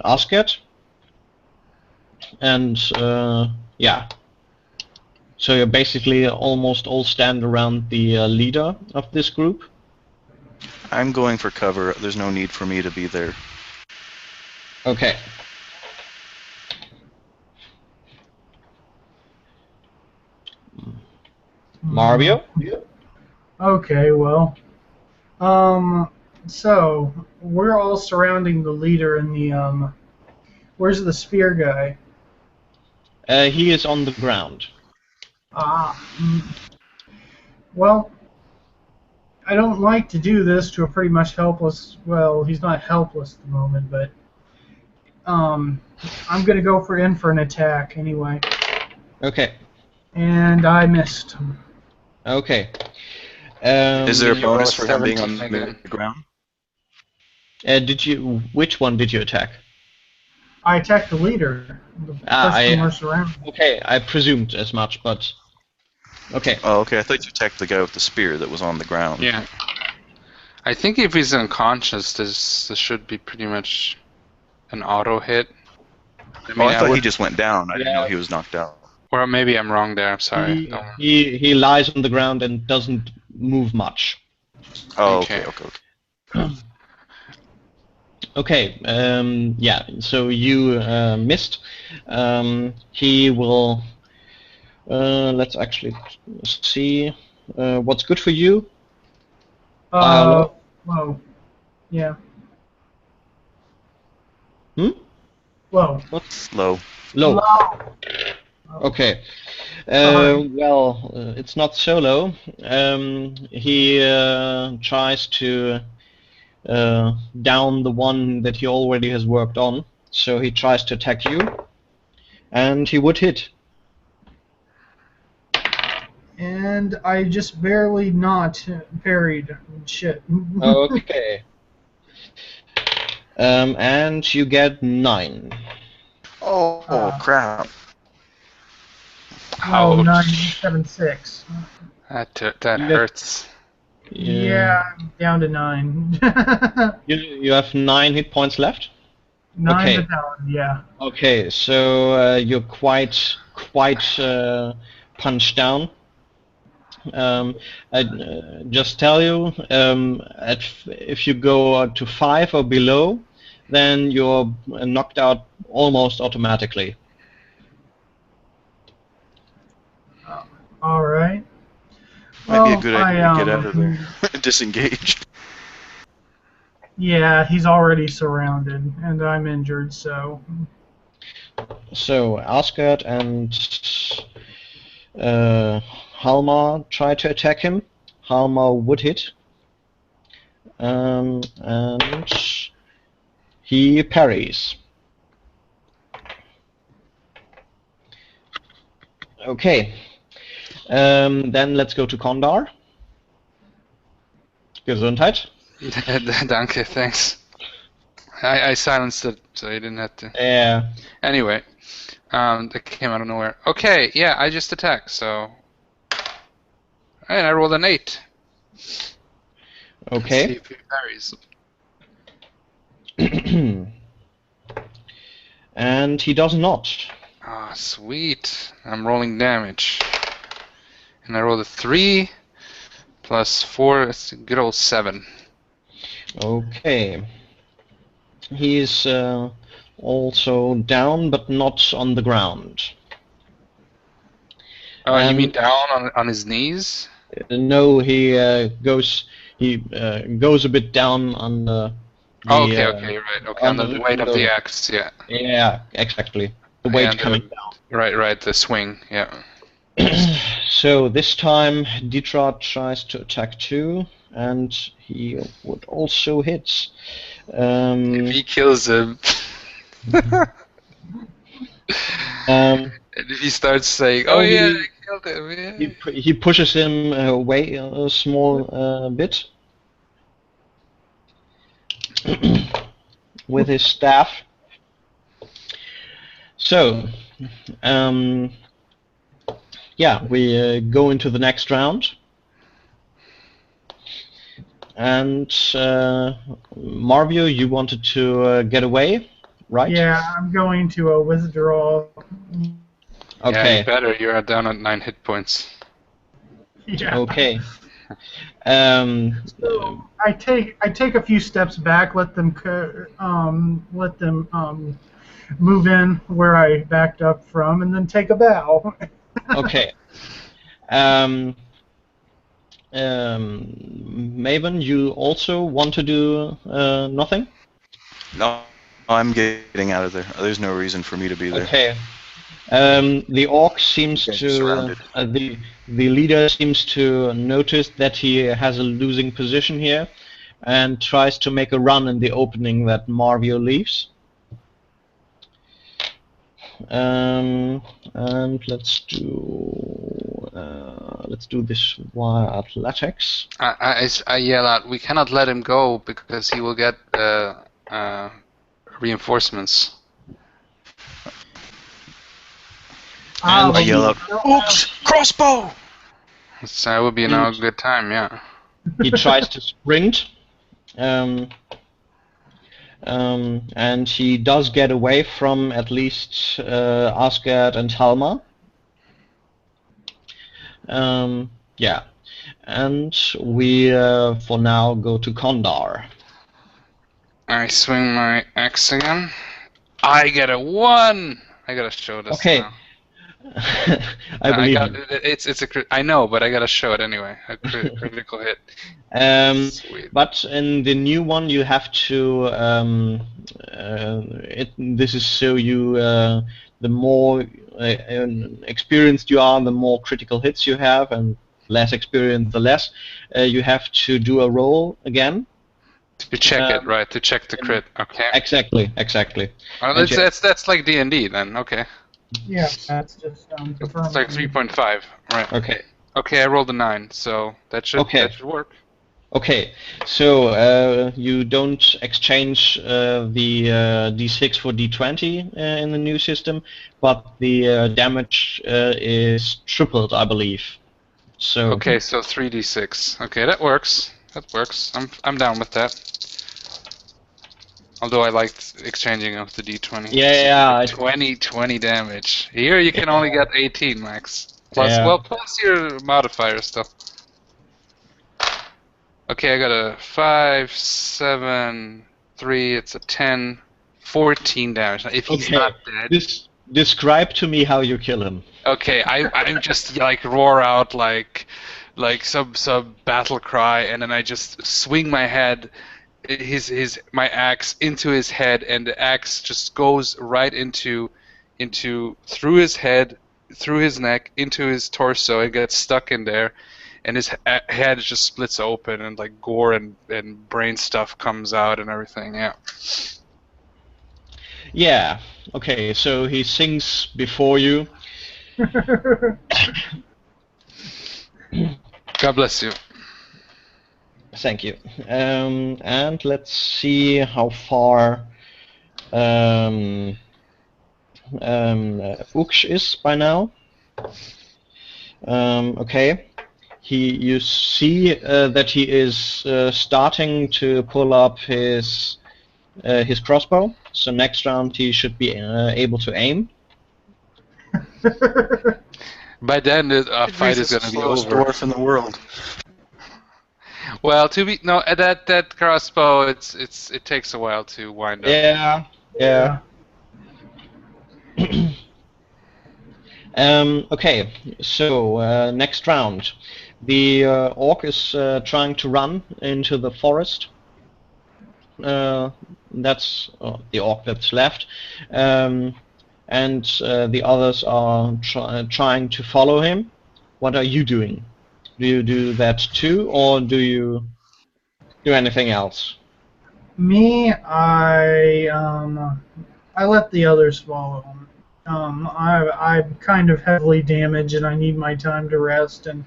Asket, and yeah, So you basically almost all stand around the leader of this group. I'm going for cover. There's no need for me to be there. Okay. Mario? Okay, well, so we're all surrounding the leader and the where's the spear guy? He is on the ground. Well, I don't like to do this to a pretty much helpless. Well, he's not helpless at the moment, but I'm gonna go in for an attack anyway, Okay. and I missed. Okay. Is there a Can you roll bonus a for him being 17 on again? the ground? Which one did you attack? I attacked the leader. The person we're surrounding. Okay, I presumed as much, but okay. Oh, okay. I thought you attacked the guy with the spear that was on the ground. Yeah. I think if he's unconscious, this should be pretty much an auto hit. I mean, I thought he would, just went down. I didn't know Yeah. he was knocked out. or maybe I'm wrong there. I'm sorry. He lies on the ground and doesn't move much. Oh, Okay. okay. Okay, yeah, so you missed. He will. Let's actually see what's good for you. Whoa. Yeah. Hmm? Whoa. What's low? Low. Low. Okay. Sorry. Well, it's not so low. He tries to down the one that he already has worked on. So he tries to attack you, and he would hit. And I just barely not parried. Shit. Okay. And you get 9. Oh, crap. Oh, Ouch. 976. That hurts. Yeah, I'm down to 9. You have 9 hit points left. 9 Okay. to down, yeah. Okay, so you're quite punched down. I just tell you, if you go to 5 or below, then you're knocked out almost automatically. All right. Might be a good idea to get out of there. there. Disengage. Yeah, he's already surrounded, and I'm injured, so. So Asgard and Halmar try to attack him. Halmar would hit. And he parries. Okay. Then let's go to Kondar. Gesundheit. Danke, thanks. I silenced it, so you didn't have to. Yeah. Anyway, that came out of nowhere. Okay, yeah, I just attacked, so. And I rolled an 8. Let's see Okay. if he parries. And he does not. Ah, sweet. I'm rolling damage. And I rolled a 3 plus 4, it's a good old 7. Okay. He's also down, but not on the ground. Oh, you And- mean down on his knees? No, he goes a bit down on the. Oh, okay, you're right. Okay, on under the weight of the axe, yeah. Yeah, exactly. The weight And, coming down. Right, the swing, yeah. So this time Dietrich tries to attack too, and he would also hit. If he kills him. Um, And if he starts saying, "Oh yeah, I killed him," yeah. he pushes him away a small bit with his staff. So, yeah, we go into the next round. And Marvio, you wanted to get away, right? Yeah, I'm going to withdraw. Yeah, Okay. you better. You're down at 9 hit points. Yeah. Okay. Um, So I take a few steps back, let them move in where I backed up from, and then take a bow. okay. Maven, you also want to do nothing? No, I'm getting out of there. There's no reason for me to be there. Okay. The orc seems You guys are to surrounded. the leader seems to notice that he has a losing position here, and tries to make a run in the opening that Marvio leaves. And let's do this via athletics. I yell out, we cannot let him go because he will get reinforcements. I yell out, "Oops! Crossbow!" So that would be now a good time, yeah. He tries to sprint, and he does get away from at least Asgard and Halma. Yeah, and we for now go to Kondar. I swing my axe again. I get a 1! I gotta show this Okay. now. I believe got, you. it's a I know, but I gotta show it anyway. A critical hit. Sweet. But in the new one, you have to. This is so you. The more experienced you are, the more critical hits you have, and less experienced, the less. You have to do a roll again. To check it, right? To check the crit. Okay. Exactly. That's like D&D then. Okay. Yeah, that's just confirming. It's like 3.5. Right. Okay. Okay, I rolled a 9, so that should work. Okay, so you don't exchange the D6 for D20 in the new system, but the damage is tripled, I believe. So Okay, so 3d6. Okay, that works. That works. I'm down with that. Although I liked exchanging of the D20. Yeah. 20 damage. Here you can only get 18 max. Plus, Yeah. well, plus your modifier still. Okay, I got a 5, 7, 3. It's a 10, 14 damage. Now, if he's not dead. Describe to me how you kill him. Okay, I'm just like roar out like some battle cry, and then I just swing my head, my axe into his head, and the axe just goes right into through his head, through his neck, into his torso, and gets stuck in there, and his head just splits open, and like gore and brain stuff comes out and everything. Yeah. Yeah. Okay, so he sinks before you. God bless you. Thank you. And let's see how far Uksh is by now. Okay. You see that he is starting to pull up his crossbow. So next round he should be able to aim. By then the fight is going to be over. Dwarf in the world. Well, that crossbow, it takes a while to wind up. Yeah. Okay, so next round, the orc is trying to run into the forest. That's the orc that's left, and the others are trying to follow him. What are you doing? Do you do that too, or do you do anything else? Me, I let the others follow him. I'm kind of heavily damaged, and I need my time to rest. And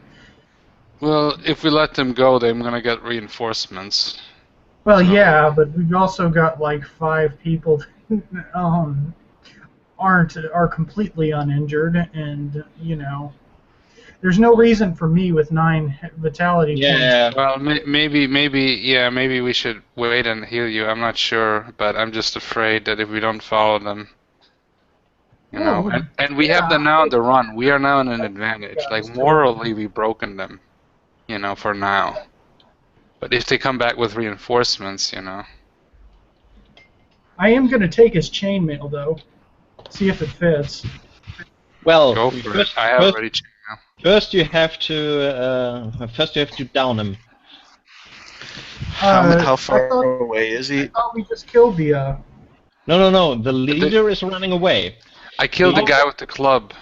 Well, if we let them go, they're going to get reinforcements. well, yeah, but we've also got like 5 people that are completely uninjured, and there's no reason for me with 9 vitality points. Well, maybe we should wait and heal you. I'm not sure, but I'm just afraid that if we don't follow them. You know, Well, and we have them now on the run. We are now in an advantage. Like morally, we've broken them. You know, for now. But if they come back with reinforcements, you know. I am going to take his chainmail, though. See if it fits. Well, Go for it. I have already checked now. first you have to down him. How I far thought, away is I he? thought we just killed the. No. The leader is running away. I killed the guy with the club.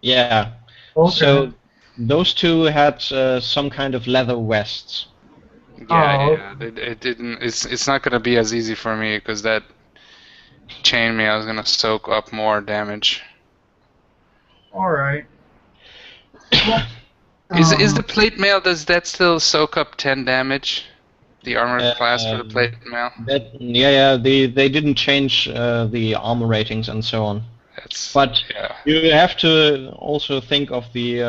Yeah. Okay. So those two had some kind of leather vests. Yeah. It didn't. It's not gonna be as easy for me because that chainmail is gonna soak up more damage. All right. Is the plate mail, does that still soak up 10 damage? The armor class for the plate mail? They didn't change the armor ratings and so on. But yeah. you have to also think of the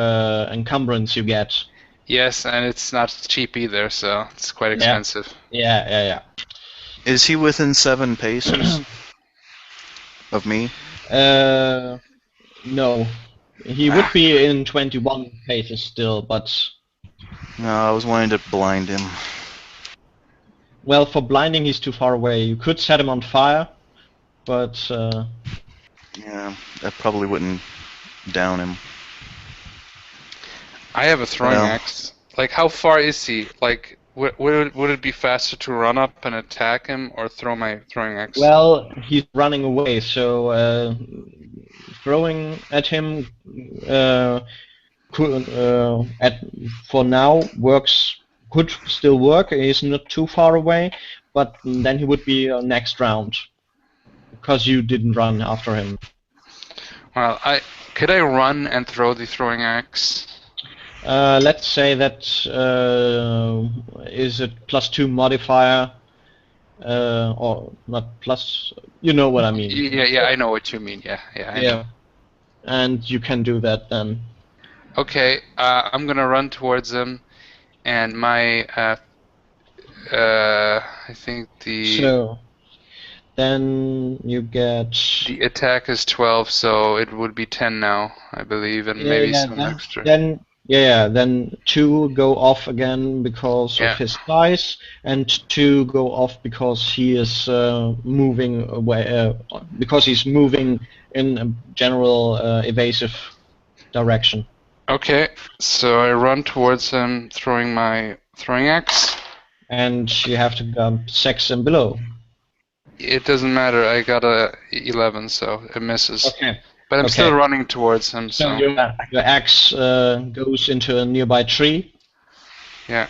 encumbrance you get. Yes, and it's not cheap either, so it's quite expensive. Yeah. Is he within 7 paces of me? No. He would be in 21 paces still, but... No, I was wanting to blind him. Well, for blinding he's too far away. You could set him on fire, but... Yeah, that probably wouldn't down him. I have a throwing axe. Like, how far is he? Like, would it be faster to run up and attack him or throw my throwing axe? Well, he's running away, so throwing at him for now could still work. He's not too far away, but then he would be next round because you didn't run after him. Well, could I run and throw the throwing axe? Let's say that is a +2 modifier, or not plus. You know what I mean. Yeah, I know what you mean. Yeah, I know. And you can do that then. Okay, I'm gonna run towards him, and my I think So then you get the attack is 12, so it would be 10 now, I believe, and maybe some extra. Then 2 go off again because of his size, and 2 go off because he is moving away, because he's moving in a general evasive direction. Okay, so I run towards him, throwing my throwing axe. And you have to jump 6 and below. It doesn't matter. I got a 11, so it misses. Okay. But I'm still running towards him. So your axe goes into a nearby tree. Yeah.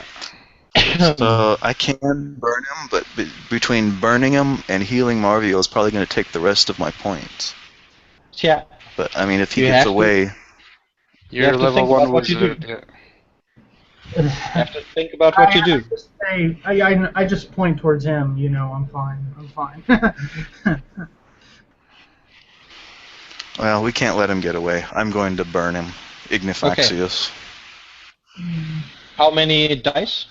So I can burn him, but between burning him and healing Marvio is probably going to take the rest of my points. Yeah. But I mean, if he gets away, you're level 1 wizard. Yeah. You have to think about what you do. I just point towards him. You know, I'm fine. Well, we can't let him get away. I'm going to burn him. Ignifaxius. Okay. How many dice?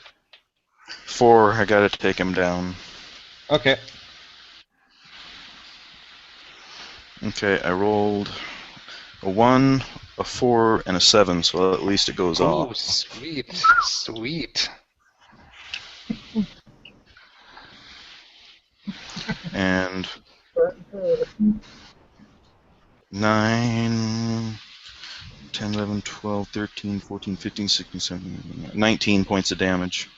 4. I gotta take him down. Okay. Okay, I rolled a 1, a 4, and a 7, so at least it goes off. Oh, sweet. And 9, 10, 11, 12, 13, 14, 15, 16, 17, 19 points of damage.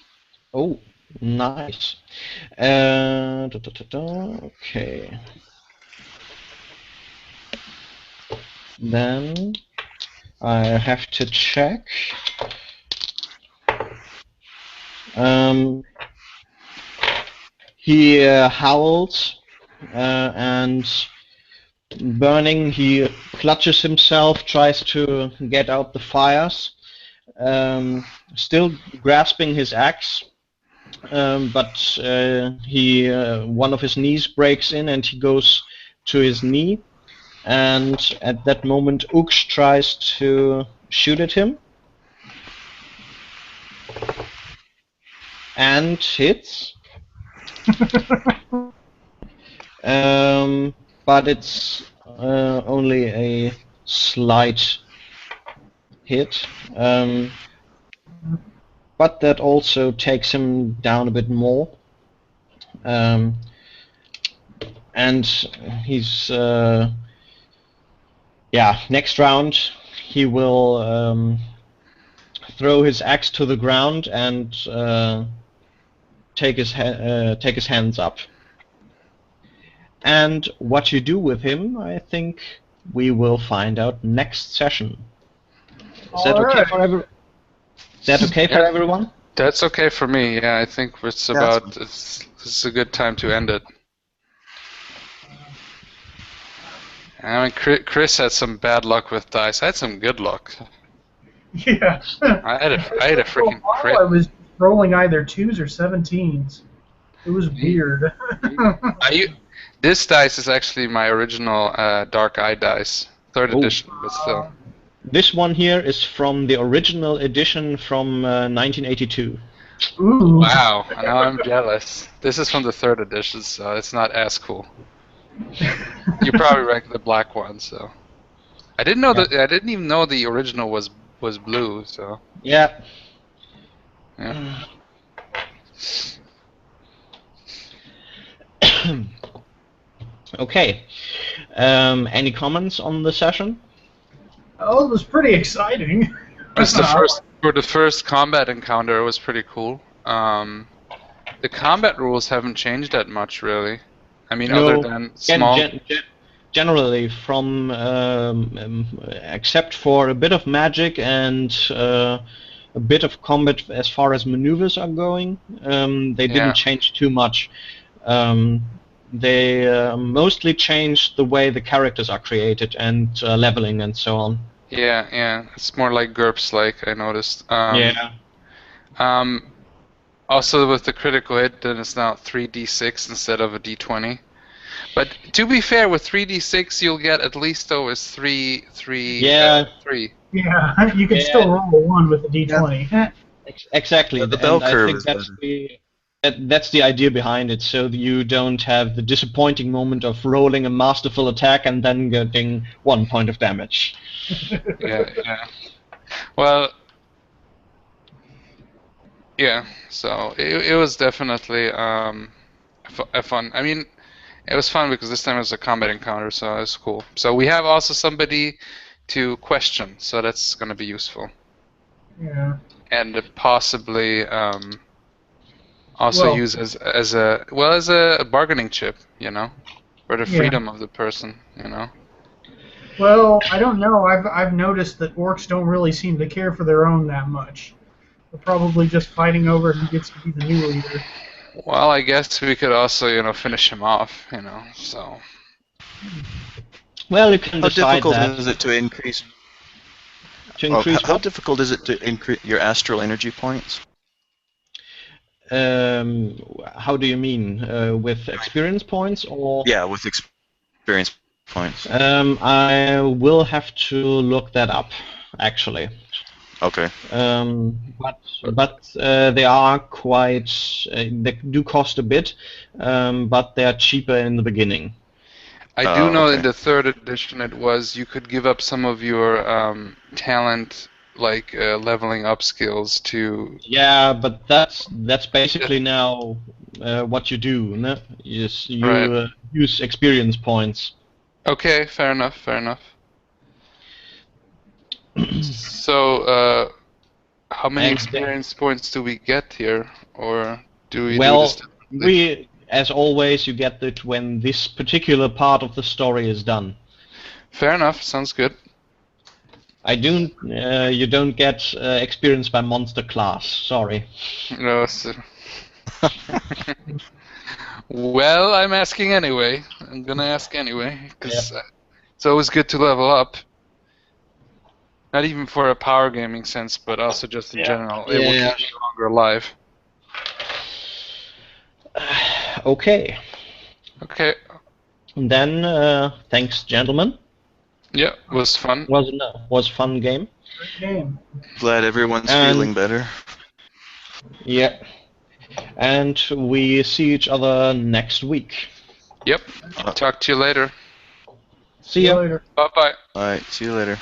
Oh, nice. Okay. Then I have to check. He howls and burning. He clutches himself, tries to get out the fires, still grasping his axe. But one of his knees breaks in and he goes to his knee, and at that moment Ux tries to shoot at him and hits. But it's only a slight hit, but that also takes him down a bit more. And he's next round he will throw his axe to the ground and take his hands up. And what you do with him, I think we will find out next session. Is that okay for everyone? Is that okay for everyone? That's okay for me. Yeah, I think it's about. This is a good time to end it. I mean, Chris had some bad luck with dice. I had some good luck. Yeah. I had a freaking crit. I was rolling either 2s or 17s. It was weird. This dice is actually my original Dark Eye dice, 3rd edition, but still. This one here is from the original edition from 1982. Ooh. Wow, now I'm jealous. This is from the 3rd edition, so it's not as cool. You probably rank the black one, so. I didn't know that. I didn't even know the original was blue, so. Yeah. Okay. Any comments on the session? Oh, it was pretty exciting. For the first combat encounter, it was pretty cool. The combat rules haven't changed that much, really. I mean, other than small. Generally, from except for a bit of magic and a bit of combat as far as maneuvers are going, they didn't change too much. They mostly changed the way the characters are created and leveling and so on. Yeah, it's more like GURPS-like, I noticed. Yeah. Also, with the critical hit, then it's now 3d6 instead of a d20. But to be fair, with 3d6, you'll get at least always 3. Yeah, you can still roll a 1 with a d20. Yeah. Exactly. The bell curve I think that's the idea behind it, so that you don't have the disappointing moment of rolling a masterful attack and then getting 1 point of damage. Yeah. Well, yeah. So it was definitely fun. I mean, it was fun because this time it was a combat encounter, so it was cool. So we have also somebody to question, so that's going to be useful. Yeah. And possibly also use as a bargaining chip, you know, for the freedom of the person, you know. Well, I don't know. I've noticed that orcs don't really seem to care for their own that much. They're probably just fighting over who gets to be the new leader. Well, I guess we could also, you know, finish him off, you know, so. Well, you can decide difficult that. is it to increase? How difficult is it to increase your astral energy points? How do you mean? With experience points or? Yeah, with experience points. I will have to look that up, actually. Okay. But they are quite. They do cost a bit, but they are cheaper in the beginning. I do know in the 3rd edition you could give up some of your talent, like leveling up skills to. Yeah, but that's basically now what you do. No? You use experience points. Okay, fair enough. So, how many experience points do we get here, or do we do this differently? As always, you get it when this particular part of the story is done. Fair enough. Sounds good. You don't get experience by monster class. Sorry. No, sir. Well, I'm asking anyway. I'm gonna ask anyway because it's always good to level up. Not even for a power gaming sense, but also just in general. It will keep you longer alive. Okay. And then, thanks, gentlemen. Yeah, it was fun. Was fun game. Great game. Glad everyone's feeling better. Yeah. And we see each other next week. Yep. Talk to you later. See ya. later. Bye bye. All right, see you later.